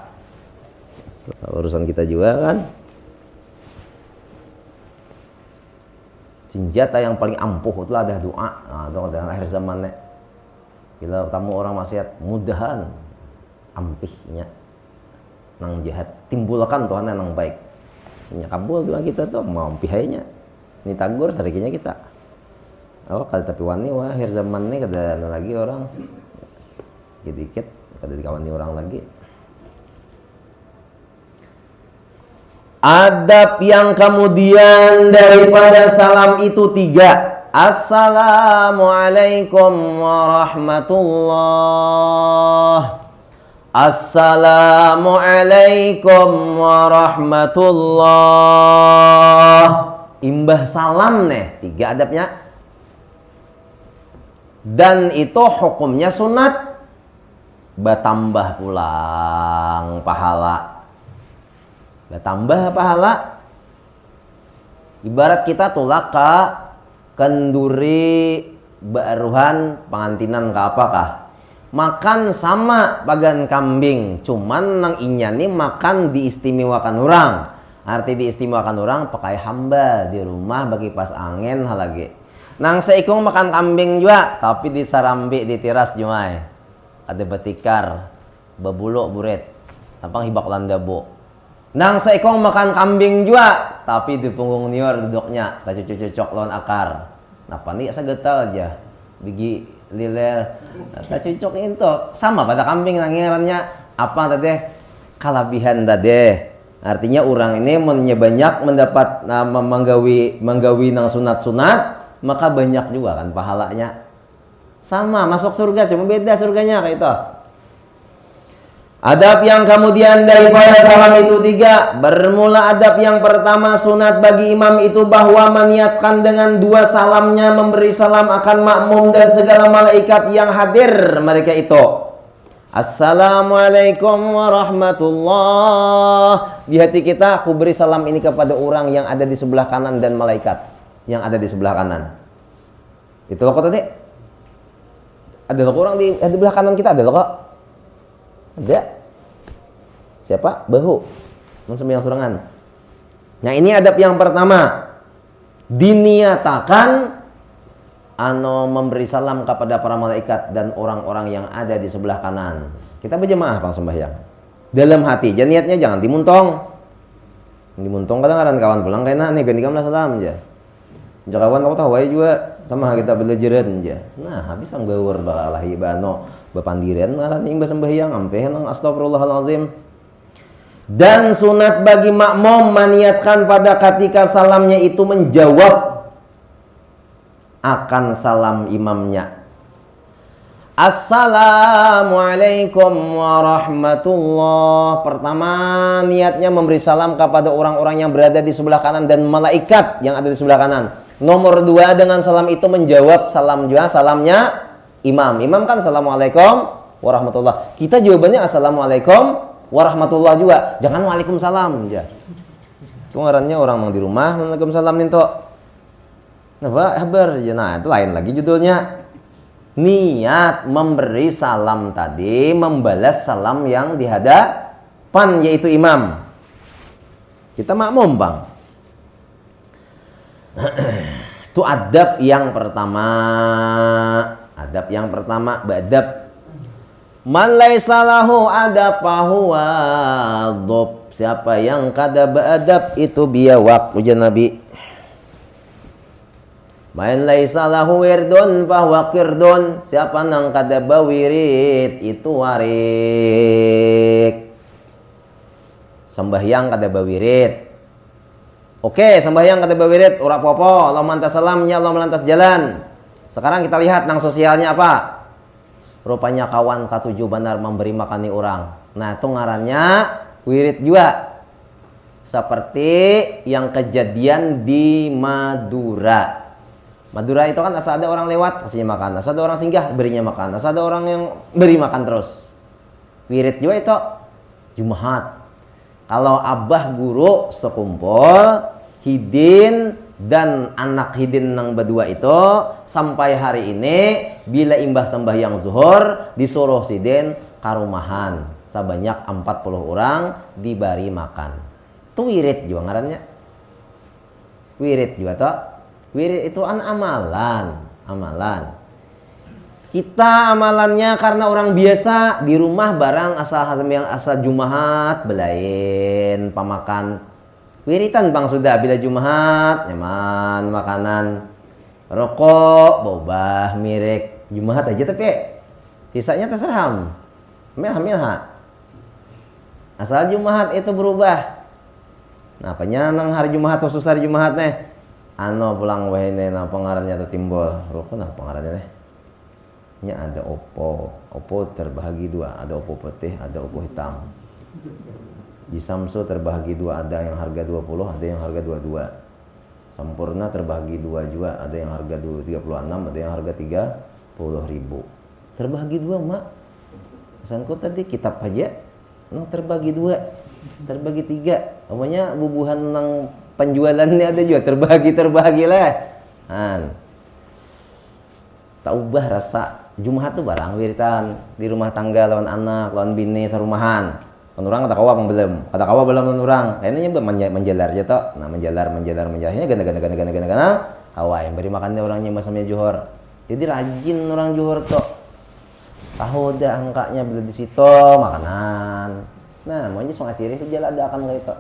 [SPEAKER 1] Urusan kita juga kan. Senjata yang paling ampuh itu ada doa. Nah, itu dalam akhir zaman nih. Bila tamu orang maksiat, mudahan ampihnya nang jahat timbulkan Tuhan nang baik. Nya kabul doa kita tuh mau ampihnya. Ini tagur sarikinya kita. Oh kada tapi wani wah akhir zaman nih kada anu lagi orang dikit kada dikawani orang lagi. Adab yang kemudian daripada salam itu 3. Assalamualaikum warahmatullah. Assalamualaikum warahmatullah. Imbah salam nih 3 adabnya. Dan itu hukumnya sunat. Batambah pulang pahala. Batambah pahala. Ibarat kita tulak ke kenduri baruhan pengantinan ke apakah? Makan sama pagan kambing, cuman nang inya nih makan diistimewakan orang. Arti diistimewakan orang pakai hamba di rumah bagi pas angin halagi. Nang seikung makan kambing juga, tapi di sarambi di teras jumai. Ada batikar, babulok buret, tampang hibak landabo. Nang seikung makan kambing juga, tapi di punggung nior duduknya, tak cocok lawan akar. Napa nih asa getal aja, bigi lilel, tak cocok itu sama pada kambing nangirannya apa tadi kalabihan tadi. Artinya orang ini banyak mendapat menggawi nang sunat-sunat, maka banyak juga kan pahalanya. Sama masuk surga, cuma beda surganya kayak itu. Adab yang kemudian daripada salam itu 3. Bermula adab yang pertama sunat bagi imam itu bahwa meniatkan dengan 2 salamnya memberi salam akan makmum dan segala malaikat yang hadir mereka itu. Assalamualaikum warahmatullah. Di hati kita aku beri salam ini kepada orang yang ada di sebelah kanan dan malaikat yang ada di sebelah kanan. Itu loh kok tadi. Ada loh orang di sebelah kanan kita ada loh kok. Ada. Siapa? Bahu. Yang surangan. Nah ini adab yang pertama. Diniatakan memberi salam kepada para malaikat dan orang-orang yang ada di sebelah kanan. Kita berjemaah pang sembahyang. Dalam hati. Jangan niatnya jangan dimuntong. Dimuntong kadang-kadang kawan pulang kayaknya nih ganti kamlah salam aja. Jakawan kau tahu juga sama kita belajaran aja. Nah habis ang bawur bakalah ibano bapandiran ngaran imbas sembahyang ampe nang astagfirullahalazim. Dan sunat bagi makmum maniatkan pada ketika salamnya itu menjawab akan salam imamnya. Assalamualaikum warahmatullah. Pertama niatnya memberi salam kepada orang-orang yang berada di sebelah kanan dan malaikat yang ada di sebelah kanan. Nomor 2 dengan salam itu menjawab salam juga salamnya imam. Imam kan assalamualaikum warahmatullah. Kita jawabannya assalamualaikum warahmatullah juga. Jangan waalaikumsalam aja. Itu ngarannya orang yang di rumah waalaikumsalam ninto. Nah, habar ya. Nah, itu lain lagi judulnya. Niat memberi salam tadi membalas salam yang di hadapan yaitu imam. Kita makmum, Bang. Itu adab yang pertama. Adab yang pertama, badab. Man laisa lahu adab fahuwa dhab. Siapa yang kada beadab itu biawak, ujar Nabi. Man laisa lahu wirdun fahuwa qirdun. Siapa nang kada bawirid itu warik. Sembahyang kada bawirid. Oke, sembahyang kata bawirid, ora popo, Allah mantas salamnya, Allah melantas jalan. Sekarang kita lihat nang sosialnya apa? Rupanya kawan katuju benar memberi makani orang. Nah, itu ngarannya wirid juga. Seperti yang kejadian di Madura. Madura itu kan asal ada orang lewat, kasihnya makan. Asal ada orang singgah, berinya makan. Asal ada orang yang beri makan terus. Wirid juga itu Jumaat. Kalau abah guru sekumpul, hidin dan anak hidin nang berdua itu sampai hari ini bila imbah sembahyang zuhur disuruh sidin karumahan sebanyak 40 orang diberi makan. Itu wirid juga ngarannya. Wirid juga toh. Wirid itu amalan. Kita amalannya karena orang biasa di rumah barang asal Jumaat belain pamakan wiritan bang sudah bila Jumaat nyaman makanan Rokok bobah mirek Jumat aja tapi sisanya terserah. Milha. Asal Jumat itu berubah. Nah, penyanang hari Jumat khusus hari Jumat nih. Pulang wahine na pengarannya atau timbul. Rokok nah pengarannya nih. Nya ada opo terbahagi dua, ada opo putih, ada opo hitam. Di Samsu terbahagi dua, ada yang harga 20, ada yang harga 22. Sampurna terbahagi dua juga, ada yang harga 36, ada yang harga 30.000. Terbahagi dua, Mak. Pesanku tadi kitab aja, terbagi dua, terbagi tiga. Namanya bubuhan nang penjualannya ada juga terbagi lah. Tak ubah rasa Jumat tuh barang wiritan di rumah tangga lawan anak, lawan bini sarumahan. Orang kata kawa belum, kata kawa belum orang. Kayaknya menjelar aja toh. Nah menjelarnya gana kawa yang beri makannya orangnya masamnya Johor. Jadi rajin orang Johor toh. Tahu dah angkanya bila di situ makanan. Nah maunya sungai sirih itu jalan ada akan kayak itu.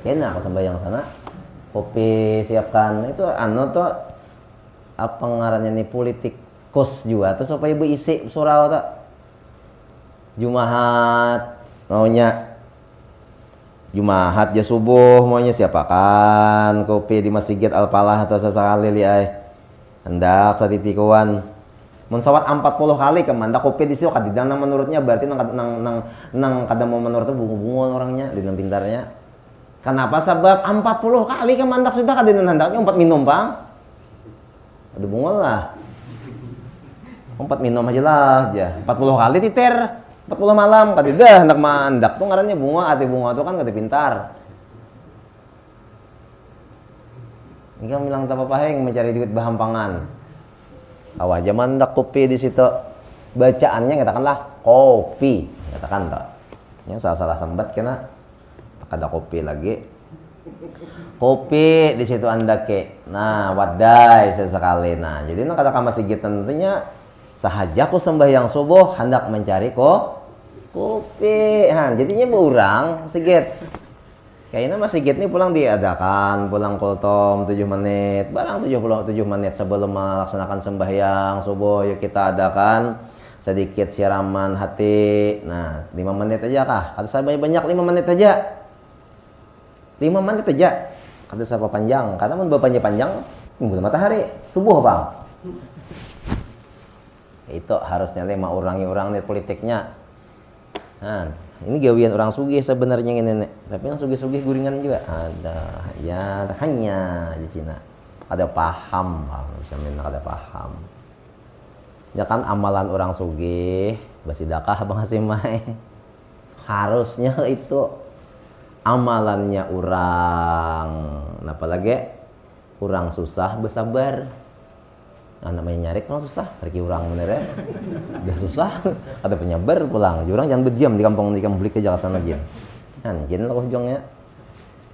[SPEAKER 1] Enak aku sembahyang sana. Kopi siapkan itu toh apa ngarannya nih politik kos juga terus supaya berisi surau tak Jumahat maunya Jumahat ya subuh maunya siapakan kopi di Masjid Al-Falah atau sesekali liai hendak satitikuan mensawat 40 kali kemanda kopi di situ kadidang menurutnya berarti nang kadang mau menurut itu bungu-bungu orangnya di pintarnya kenapa sebab 40 kali kemandak sudah kadidang hendaknya 4 minum bang. Aduh bunga lah 4 minum aja 40 kali titer 40 malam ketiga hendak mandak tuh ngarannya bunga tuh kan kati pintar ini kan bilang tak apa-apa yang mencari duit bahan pangan awal aja mandak kopi di situ bacaannya katakanlah kopi katakan tak yang salah-salah sembat kena tak ada kopi lagi kopi di situ anda ke nah wadai sesekali nah jadi kata masjid tentunya sahaja ku sembahyang subuh hendak mencari kopi jadinya berurang sigit kayaknya masjid ini pulang diadakan pulang kultom 7 menit barang 77 menit sebelum melaksanakan sembahyang subuh yuk kita adakan sedikit siraman hati nah 5 menit aja kah kata saya banyak 5 menit aja 5 menit aja kata siapa panjang karena mau panjang bulan matahari subuh bang itu harusnya lima orang nih politiknya nah ini gawian orang sugih sebenarnya ini tapi yang sugih guringan juga ada ya hanya di Cina ada paham bisa minta ada paham ya kan amalan orang sugih basidakah bang Hasimai harusnya itu amalannya orang apalagi orang susah bersabar namanya nyari kan susah pergi orang bener ya udah susah ada penyabar pulang orang jangan berdiam di kampung beli ke Jakarta jin jin lah ujungnya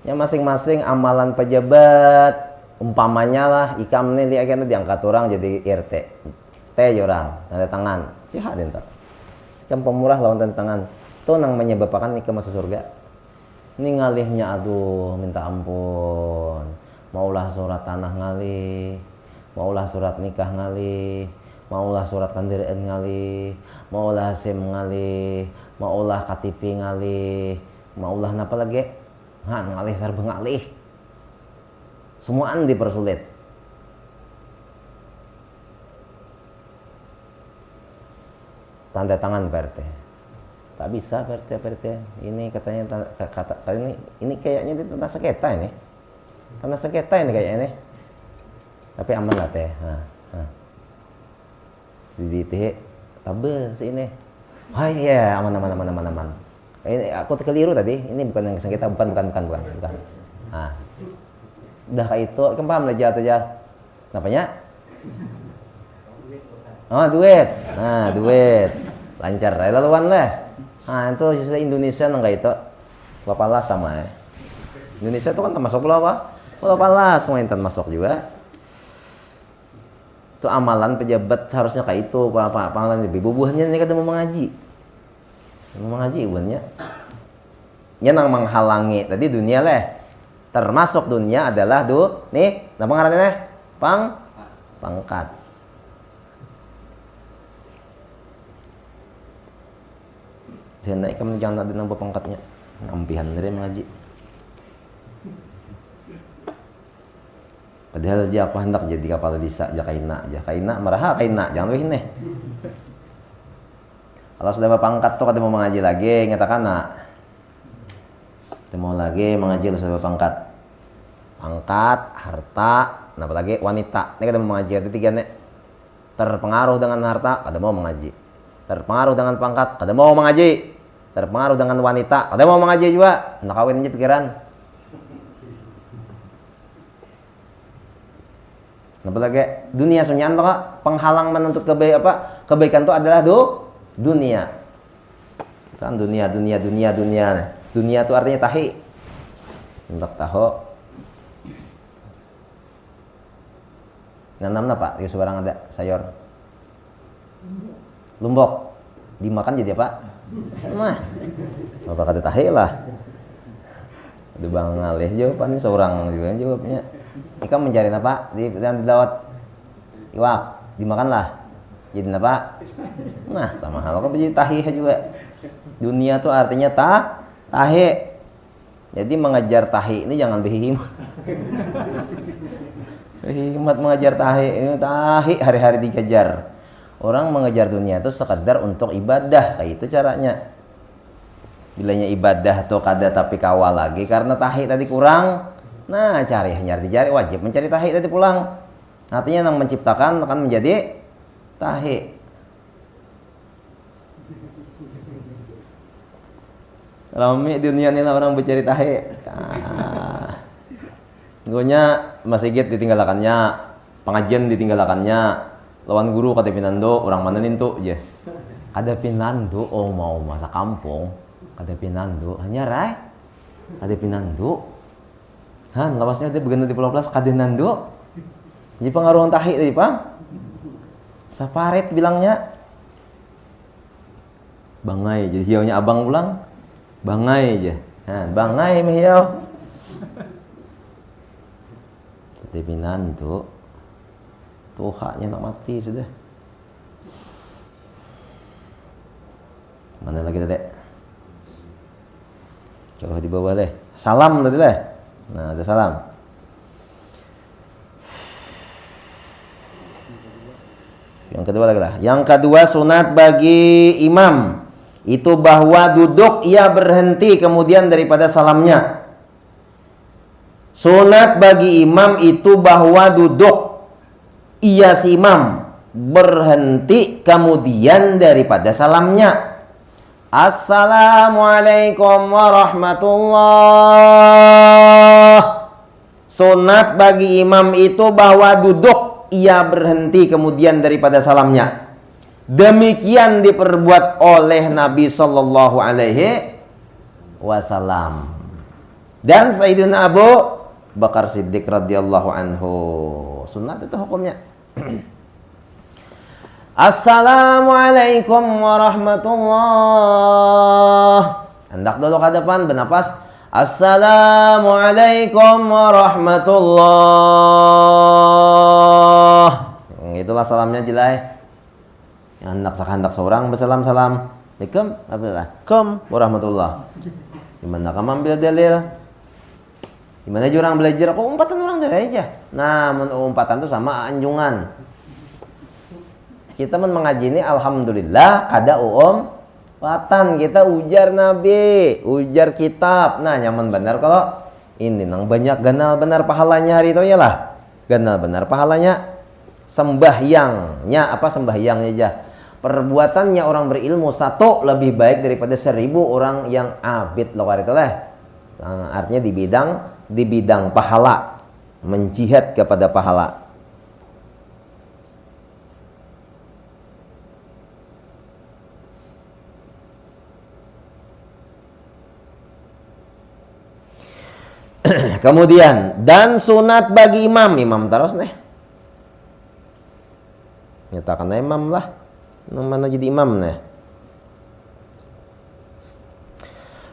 [SPEAKER 1] ya masing-masing amalan pejabat umpamanya lah ikam nih akhirnya diangkat orang jadi RT orang tanda tangan ya hadir tak ikam pemurah lawan tanda tangan itu nang menyebabkan nikah masuk surga ini ngalihnya aduh minta ampun maulah surat tanah ngalih maulah surat nikah ngalih maulah surat kandiraan ngalih maulah SIM ngalih maulah KTP ngalih maulah napa lagi ngalih sarba ngalih semuaan dipersulit tanda tangan PRT tak bisa PRT ini katanya ini kayaknya di tanah sengketa ini kayaknya ini tapi aman lah teh di teh tabel sini ya aman ini aku keliru tadi ini bukan yang sengketa bukan udah kayak itu kan paham lah aja apanya duit lancar laluan lah itu sisa Indonesia enggak itu Palas sama ya Indonesia itu kan termasuk pulau Palas semua yang termasuk juga itu amalan pejabat seharusnya kayak itu panggilan lebih bubuhannya ini kadang mau mengaji buahnya nya nang menghalangi tadi dunia termasuk dunia adalah nih apa ngarannya pangkat. Dia naik kamu jangan ada nambah pangkatnya. Ngampihan dari mengaji. Padahal dia apa hendak jadi kapal bisa jakaina maraha kaina jangan weh nih. Kalau sudah berpangkat tuh kada mau mengaji lagi ngatakan nak. Kita mau lagi mengaji lu sudah berpangkat. Pangkat, harta, apa lagi wanita. Ini kada mau mengaji ada tiga nih. Terpengaruh dengan harta kada mau mengaji. Terpengaruh dengan pangkat kada mau mengaji. Terpengaruh dengan wanita kada mau mengaji juga. Nak kawin aja pikiran. Apa lagi? Dunia sunyian tuh penghalang menuntut kebaikan itu adalah dunia. Kan dunia. Dunia itu artinya tahi. Untuk tahu. Nanam apa? Di sebarang ada sayur. Lumbok. Dimakan jadi apa? Nah. Bapak kata tahi lah. Ada bang ngalih jawabannya seorang juga jawabnya. Ikan mencari apa? Di laut iwak dimakanlah. Jadi apa? Nah, sama hal kok jadi tahi juga. Dunia tuh artinya tahi. Jadi mengejar tahi ini jangan berhikmat. Berhikmat mengejar tahi, ini tahi hari-hari dikejar. Orang mengejar dunia itu sekedar untuk ibadah, kayak itu caranya. Bilanya ibadah tuh kada tapi kawal lagi karena tahi tadi kurang. Nah, dicari wajib mencari tahi tadi pulang. Artinya yang menciptakan akan menjadi tahi. Rame dunia ini lah orang mencari tahi. Gonya masjid ditinggalkannya, pengajian ditinggalkannya, lawan guru kata pinando, orang mana nintu aja. Kada pinando, oh mau masa kampung, kada pinando, hanya rai, kada pinando. Han, lawasnya dia begitu di Pulau Plas kadinando. Jadi pengaruhan tahi tadi, Pang. Saparet bilangnya. Bangai, jadi siaunya abang pulang. Bangai aja. Han, bangai mehiau. Kadinando. Tuhaknya nak mati sudah. Mana lagi tadi? Coba di bawah deh. Salam tadi deh. Nah, ada salam. Yang kedua lagi lah. Yang kedua sunat bagi imam itu bahwa duduk ia berhenti kemudian daripada salamnya. Sunat bagi imam itu bahwa duduk ia si imam berhenti kemudian daripada salamnya. Assalamualaikum warahmatullah. Sunat bagi imam itu bahwa duduk ia berhenti kemudian daripada salamnya. Demikian diperbuat oleh Nabi Sallallahu Alaihi Wasallam dan Sayyidina Abu Bakar Siddiq radhiyallahu anhu. Sunat itu hukumnya. Assalamualaikum warahmatullah. Hendak dulu ke depan bernapas. Assalamualaikum warahmatullah. Itulah salamnya jilai. Yang hendak seorang bersalam salam. Assalamualaikum warahmatullah. Gimana kamu ambil dalil? Gimana orang belajar? Kok umpatan orang dari aja. Nah, umpatan itu sama anjungan. Kita mengaji ini alhamdulillah kada umpatan, kita ujar Nabi, ujar kitab. Nah, nyaman benar kalau ini nang banyak ganal benar pahalanya hari itu ya lah. Ganal benar pahalanya. Sembahyangnya apa sembahyangnya aja. Perbuatannya orang berilmu satu lebih baik daripada 1000 orang yang abid loh hari itu lah. Nah, artinya di bidang pahala, menjihad kepada pahala. Kemudian dan sunat bagi imam terus nih. Nyatakan imam lah. Nang mana jadi imam nih?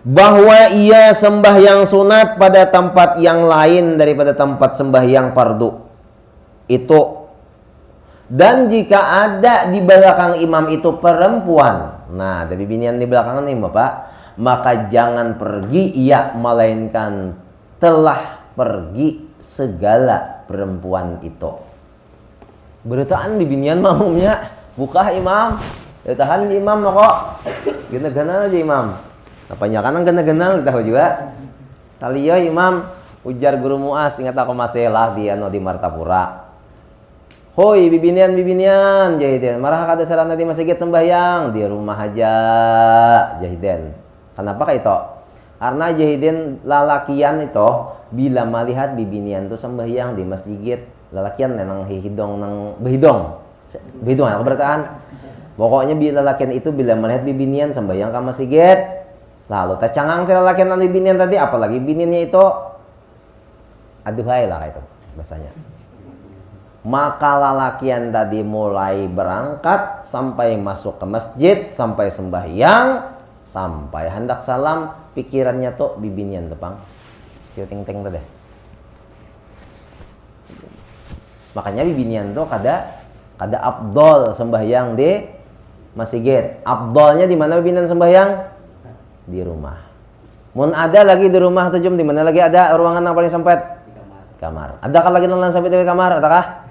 [SPEAKER 1] Bahwa ia sembahyang sunat pada tempat yang lain daripada tempat sembahyang fardu. Itu Dan jika ada di belakang imam itu perempuan, nah ada bibinian di belakang nih Bapak, maka jangan pergi, ia melainkan telah pergi segala perempuan itu. Beritaan bibinian makmumnya, buka imam, tahan imam kok, gana-gana aja imam. Apanya kanan gana-gana tahu juga. Taliyo imam ujar guru Muas, ingat aku masih lah di Martapura. Hoi bibinian Jahiden, marah kada sarana di masjid sembahyang di rumah aja Jahiden. Kenapa kayak itu? Karena Jahiden lalakian itu bila melihat bibinian itu sembahyang di masjid, lalakian nang hidong nang behidong aku bertaan. Pokoknya bila lalakian itu bila melihat bibinian sembahyang ke masjid, lalu tacangang si lalakian dan bibinian tadi, apalagi bibiniannya itu aduhai lah itu bahasanya. Maka lalakian tadi mulai berangkat sampai masuk ke masjid, sampai sembahyang, sampai hendak salam, pikirannya tuh bibinian tepang ting-ting tadi. Makanya bibinian tuh kada abdol sembahyang di masjid. Abdolnya di mana bibinian sembahyang? Di rumah. Mun ada lagi di rumah tuh di mana lagi ada ruangan yang paling sempit? Kamar. Adakah lagi nonton sampai di kamar? Adakah?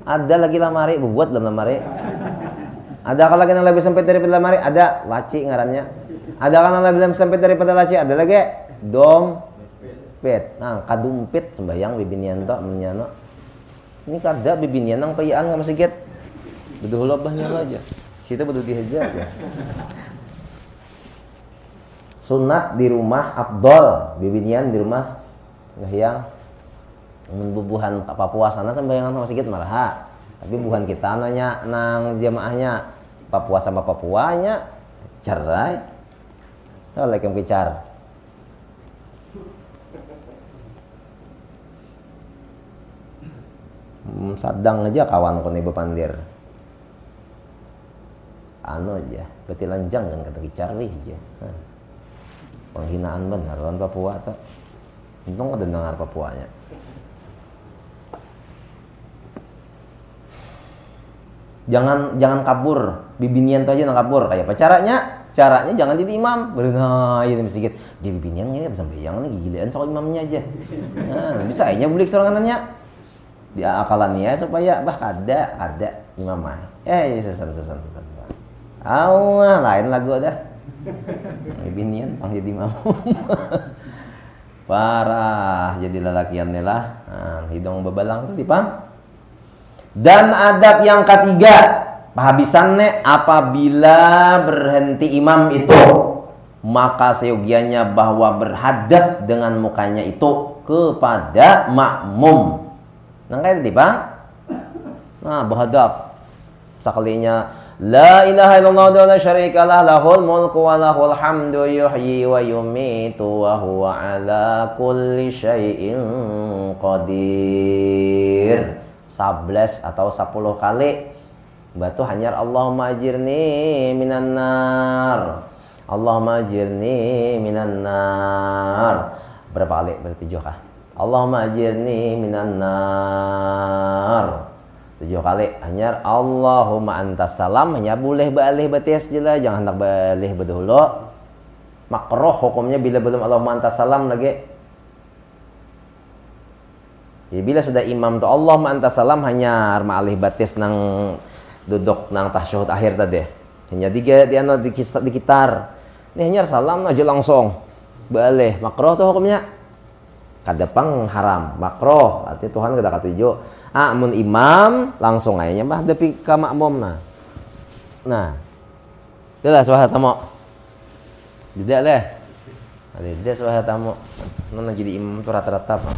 [SPEAKER 1] Ada lagi lamari, buat dalam lamari. Adakah lagi yang lebih sempit daripada lamari? Ada, laci ngarannya. Adakah yang lebih sempit daripada laci? Ada lagi dompet. Nah, kadumpit sembahyang bibinian tok menyano. Ini kada bibinian nang payaan ka masjid. Beduh lobahnya aja. Kita beduh dihajar ya. Sunat di rumah abdol, bibinian di rumah ngahyang. Bubuhan Papua sana sembayangan sama sikit marah. Tapi bukan kita nanya nang jamaahnya Papua sama Papuanya cerai. Assalamualaikum kicar. Sadang aja kawan ko ni bepandir. Ano aja, berarti lanjang kan kata kicar lih aja. Penghinaan benar lawan Papua tuh. Untung ada dengar Papuanya. Jangan kabur, bibinian tuh aja nang kabur. Kayak apa caranya? Caranya jangan jadi imam. Berenai di masjid. Jadi bibinian ini sambayang nih gigilaan soal imamnya aja. Nah, bisa aja bulik sorangannya. Dia akalannya supaya ada imam mah. Sesan. Allah, lain lagu ada. Bibinian pang jadi imam. Parah jadi lalakiannya lah. Nah, hidung bebalang tadi pam. Dan adab yang ketiga, penghabisannya apabila berhenti imam itu, maka seyogianya bahwa berhadap dengan mukanya itu kepada makmum. Nah kayak tadi Bang. Nah berhadap sekalinya la ilaha illallah wa la syarikalah lahul mulku wa lahul hamdu yuhyi wa yumitu wa huwa ala kulli syai'in qadir. 11 atau 10 kali batu hanyar Allahumma ajirni minan nar, Allahumma ajirni minan nar. Berapa kali? Berarti 7 kah? Allahumma ajirni minan nar 7 kali. Hanyar Allahumma antas salam, hanya boleh baalih batis jelas, jangan hendak baalih bedahulu. Makruh hukumnya bila belum Allahumma antas salam lagi. Jadi bila sudah imam tu Allahumma antas salam hanya ma'alih batis nang duduk nang tasyahud akhir tadi. Hanya dikitar. Ini hanya salam aja langsung. Boleh. Makruh tu hukumnya. Kadapang haram. Makruh. Arti Tuhan kada katuju. Mun imam langsung aja bah depi ka makmum nah. Nah. Itulah suara tamu. Tidak leh. Ada suara tamu. Nona jadi imam tu rata-rata apa?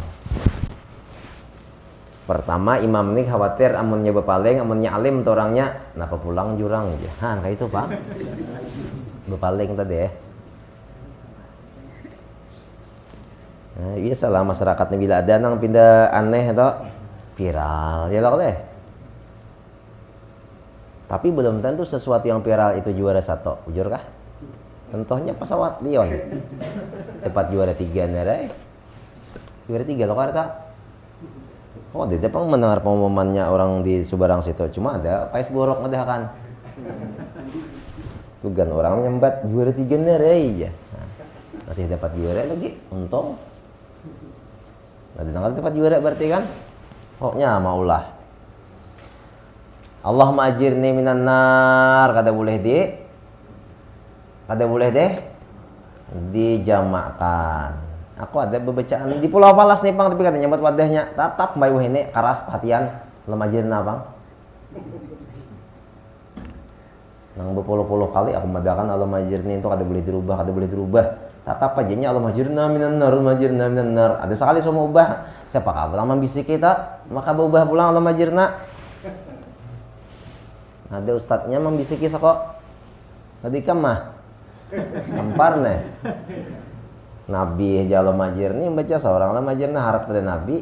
[SPEAKER 1] Pertama imam ini khawatir amunnya bepaling, amunnya alim tuh orangnya, kenapa pulang jurang aja. Kayak itu Pak. Bepaling tadi ya. Nah, biasalah masyarakatnya bila ada nang pindah aneh atau viral, ya lah deh. Tapi belum tentu sesuatu yang viral itu juara 1, jujur kah? Contohnya pesawat Lion, cepat juara 3 nere. Juara 3 lo kata. Oh, dia pang mendengar pengumumannya orang di Subarang situ. Cuma ada Pais Borok ngadakan. Tuh kan orang nyembat juara 3 aja. Nah, masih dapat juara lagi, untung. Nah, ditanggal dapat juara berarti kan? Pokoknya maulah. Allahumma ajirni minan nar, kada boleh deh dijamakkan. Aku ada bacaan di Pulau Palas nih Bang, tapi katanya nyambut wadahnya tatap mbak ini karas perhatian lemajirna Bang. Nang berpuluh-puluh kali aku madakan Allahumajirni itu kada boleh dirubah. Tatap aja nya Allahumajirna minan nar, Allahumajirna minan nar. Ada sekali semua ubah. Siapa kabar lama bisik kita, maka berubah pulang Allahumajirna. Ada ustadznya membisiki kok. Tadi mah kempar nih. Nabi jalo majir nih baca seorang lah majirna harap pada Nabi.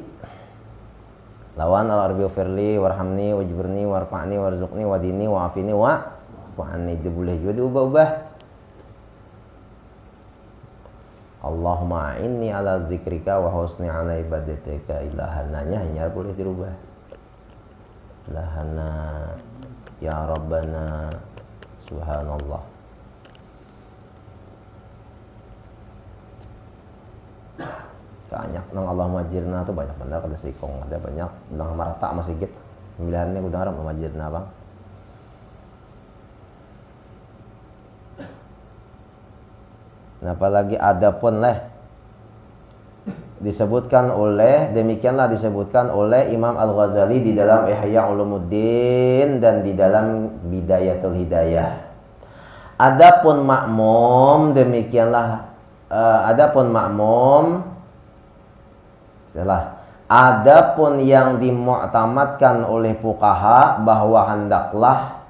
[SPEAKER 1] Lawan al-arbi firli warhamni wajburni warfa'ni warzuqni wadini wa'afini wa'ani. Itu boleh juga diubah-ubah. Allahumma inni ala zikrika wa husni ala ibadatika ilahananya hanya boleh dirubah. Ilahana ya Rabbana subhanallah. Banyak nang Allahumma ajirna tuh banyak benar kada sikong, ada banyak nang marata masih git pemilihannya udah harap majirna Bang. Nah, apalagi ada pun disebutkan oleh Imam Al-Ghazali di dalam Ihya Ulumuddin dan di dalam Bidayatul Hidayah. Adapun makmum adapun yang dimu'tamadkan oleh fuqaha bahwa hendaklah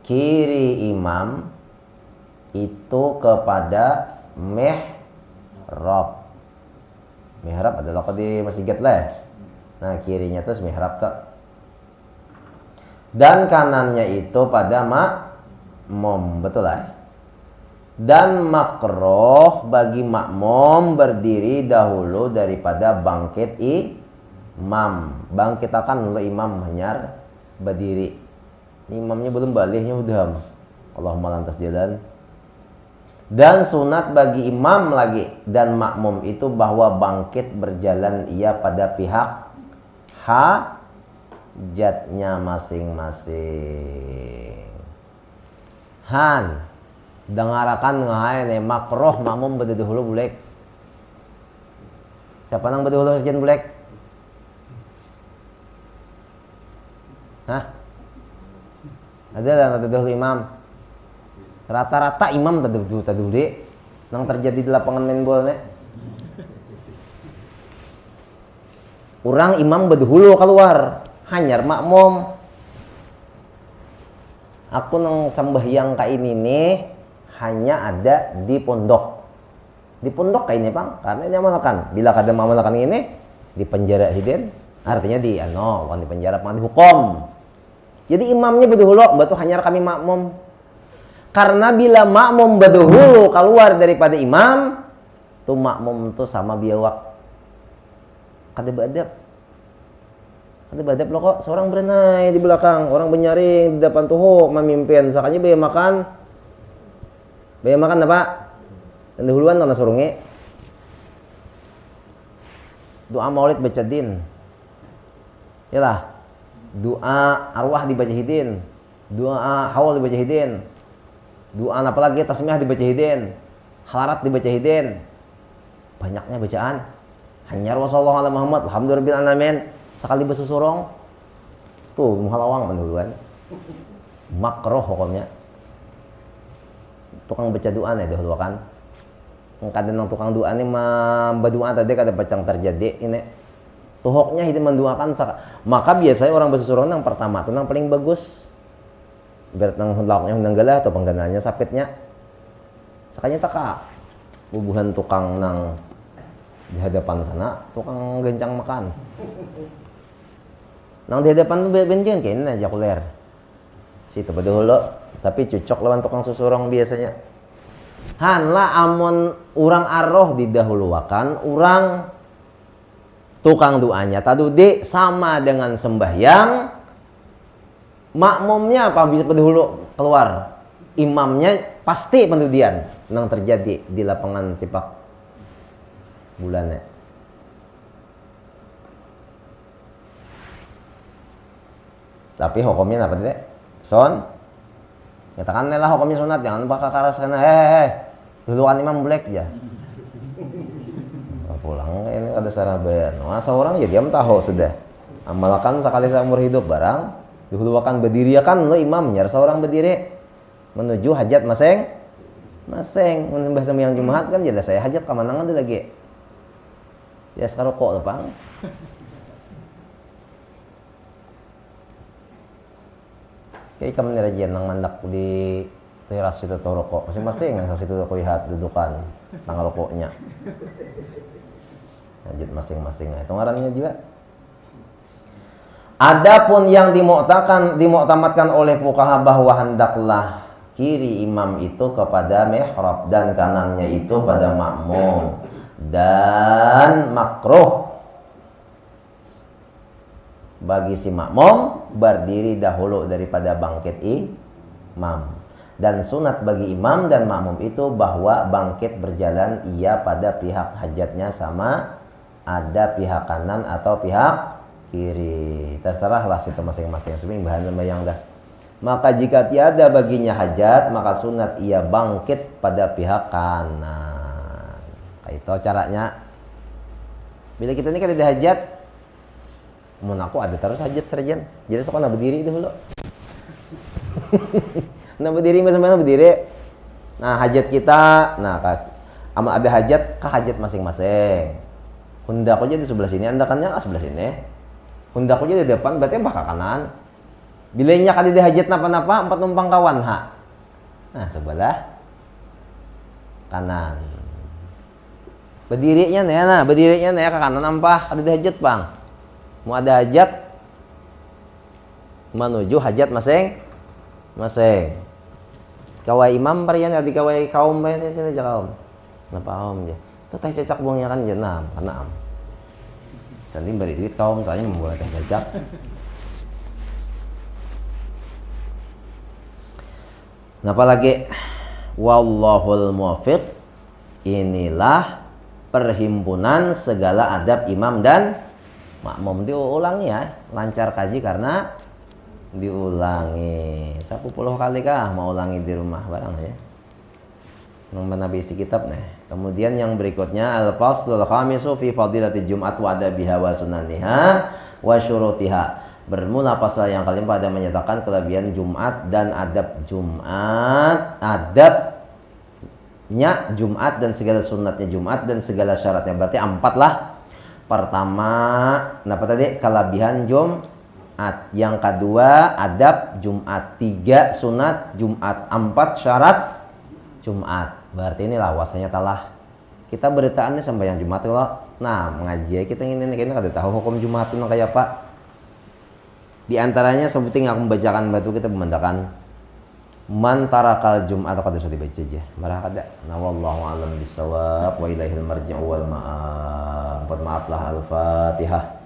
[SPEAKER 1] kiri imam itu kepada mihrab. Mihrab adalah kalau di masjid lah. Nah, kirinya itu mihrab tak. Dan kanannya itu pada makmum, betul lah. Dan makruh bagi makmum berdiri dahulu daripada bangkit imam. Bangkitakan oleh imam hanyar berdiri. Imamnya belum baliknya udah. Allahumma lantas jalan. Dan sunat bagi imam lagi dan makmum itu bahwa bangkit berjalan ia pada pihak hajatnya masing-masing. Dengarakan ngahain makroh makmum berdahulu bulek. Siapa nang berdahulu sekian bulek? Ada yang berdahulu imam. Rata-rata imam terdahulu nang terjadi di lapangan main bola Orang imam berdahulu keluar, hanyar makmum. Aku nang sembahyang ka ini nih hanya ada di pondok. Di pondok kayak ini Bang, karena ini amalkan. Bila kada amalkan ini di penjara hidin, artinya di bukan di penjara, bukan dihukum. Jadi imamnya berdahulu, batu hanya kami makmum. Karena bila makmum berdahulu keluar daripada imam, tuh makmum tuh sama biawak. Kada badap loh kok, seorang berenai di belakang, orang benyaring di depan tuh memimpin, sakanya biaya makan apa? Dan dahuluan karena surungi. Doa maulid baca din. Yalah. Doa arwah dibaca hidin. Doa haul dibaca hidin. Doa apalagi tasmiyah dibaca hidin. Halarat dibaca hidin. Banyaknya bacaan. Hanyar wa sallallahu ala Muhammad alhamdulillah alamin. Sekali bersusurong. Tuh muhalawang dahuluan. Makruh hukumnya. Tukang baca doa nih dahulu kan. Kadang tukang doa nih berdoa tadi kada bacang terjadi ini. Tuhoknya itu mendoakan maka biasanya orang bersusurong yang pertama itu yang paling bagus. Berat nang lauknya hundang galah atau penggananya sapitnya. Sakanya taka bubuhan tukang nang di hadapan sana, tukang gencang makan. Nang di hadapan benjen kayaknya jakuler. Situ dahulu. Tapi cocok lawan tukang susurong biasanya. Hanlah amun orang arroh didahuluakan, orang tukang doanya tadudi sama dengan sembahyang. Makmumnya apa bisa dahulu keluar, imamnya pasti pendudian yang terjadi di lapangan sepak bulannya. Tapi hukumnya apa tidak? Son, katakan lah hukumnya sunat, jangan bakal karas karena duluan imam black ya. Pulang ini ada sarabayan. Masa orang ya diam tahu sudah. Amalkan sekali seumur hidup barang. Dihuluakan berdiri kan lo imamnya seorang berdiri menuju hajat masing menyembah sembahyang Jumat kan jadi saya hajat kemanangan dia lagi ya sekarang koklepang kayak kami rajian nang mandak di teras itu tuh rokok masing-masing yang situ aku lihat dudukan tanggal rokoknya hajat masing-masing itu ngarannya juga. Adapun yang dimuktamadkan oleh fuqaha bahwa hendaklah kiri imam itu kepada mihrab dan kanannya itu pada makmum, dan makruh bagi si makmum berdiri dahulu daripada bangkit imam, dan sunat bagi imam dan makmum itu bahwa bangkit berjalan ia pada pihak hajatnya sama ada pihak kanan atau pihak kiri, terserahlah situ masing-masing. Suming bahan sembahyang dah. Maka jika tiada baginya hajat, maka sunat ia bangkit pada pihak kanan. Itu caranya. Bila kita ini kan ada hajat, mun aku ada terus hajat serjan. Jadi sok na berdiri dulu. Nah berdiri masing-masing berdiri. Nah hajat kita, nah amal ada hajat ke hajat masing-masing. Hendak aja di sebelah sini, andakannya sebelah sini. Hendak aja di depan, berarti bakal kanan. Bilainya kali di hajat napa-napa, 4 numpang kawan ha. Nah sebelah kanan. Berdirinya nih, nah berdirinya nih ke kanan nampah kali di hajat bang. Mau ada hajat, menuju hajat masing-masing. Kawai imam parian di kawai kaum bae sini aja kaum. Napa kaum ya? Tuh teh cecak buangnya kan jenam, karena am. Cantik beri duit kaum misalnya membuat teh cecak. Napa lagi? Wallahul muwaffiq. Inilah perhimpunan segala adab imam dan makmum. Diulangi ya, lancar kaji karena diulangi. 10 kali kah mau ulangi di rumah barang ya. Nomor nabi isi kitab nih. Kemudian yang berikutnya al-faslul khamisu fi fadilati Jum'at wa adabiha wa sunaniha wa syurutiha. Bermula pasal yang kelima pada menyatakan kelebihan Jumat dan adab Jumat, adabnya Jumat dan segala sunatnya Jumat dan segala syaratnya. Berarti 4 lah. Pertama, apa tadi? Kelebihan Jumat. Yang kedua, adab Jumat. 3 sunat Jumat. 4 syarat Jumat. Berarti inilah wasanya talah. Kita beritaan nih sembahyang Jumat kalau. Nah, mengaji kita ini kada tahu hukum Jumat itu kayak apa. Di antaranya sebutin aku membacakan batu kita memandakan man tarakal Jumat atau kada usah dibaca aja. Marah kada. Nah wallahu a'lam bissawab wa ilaihil marji'u wal ma'ab. Maaf lah Al-Fatihah.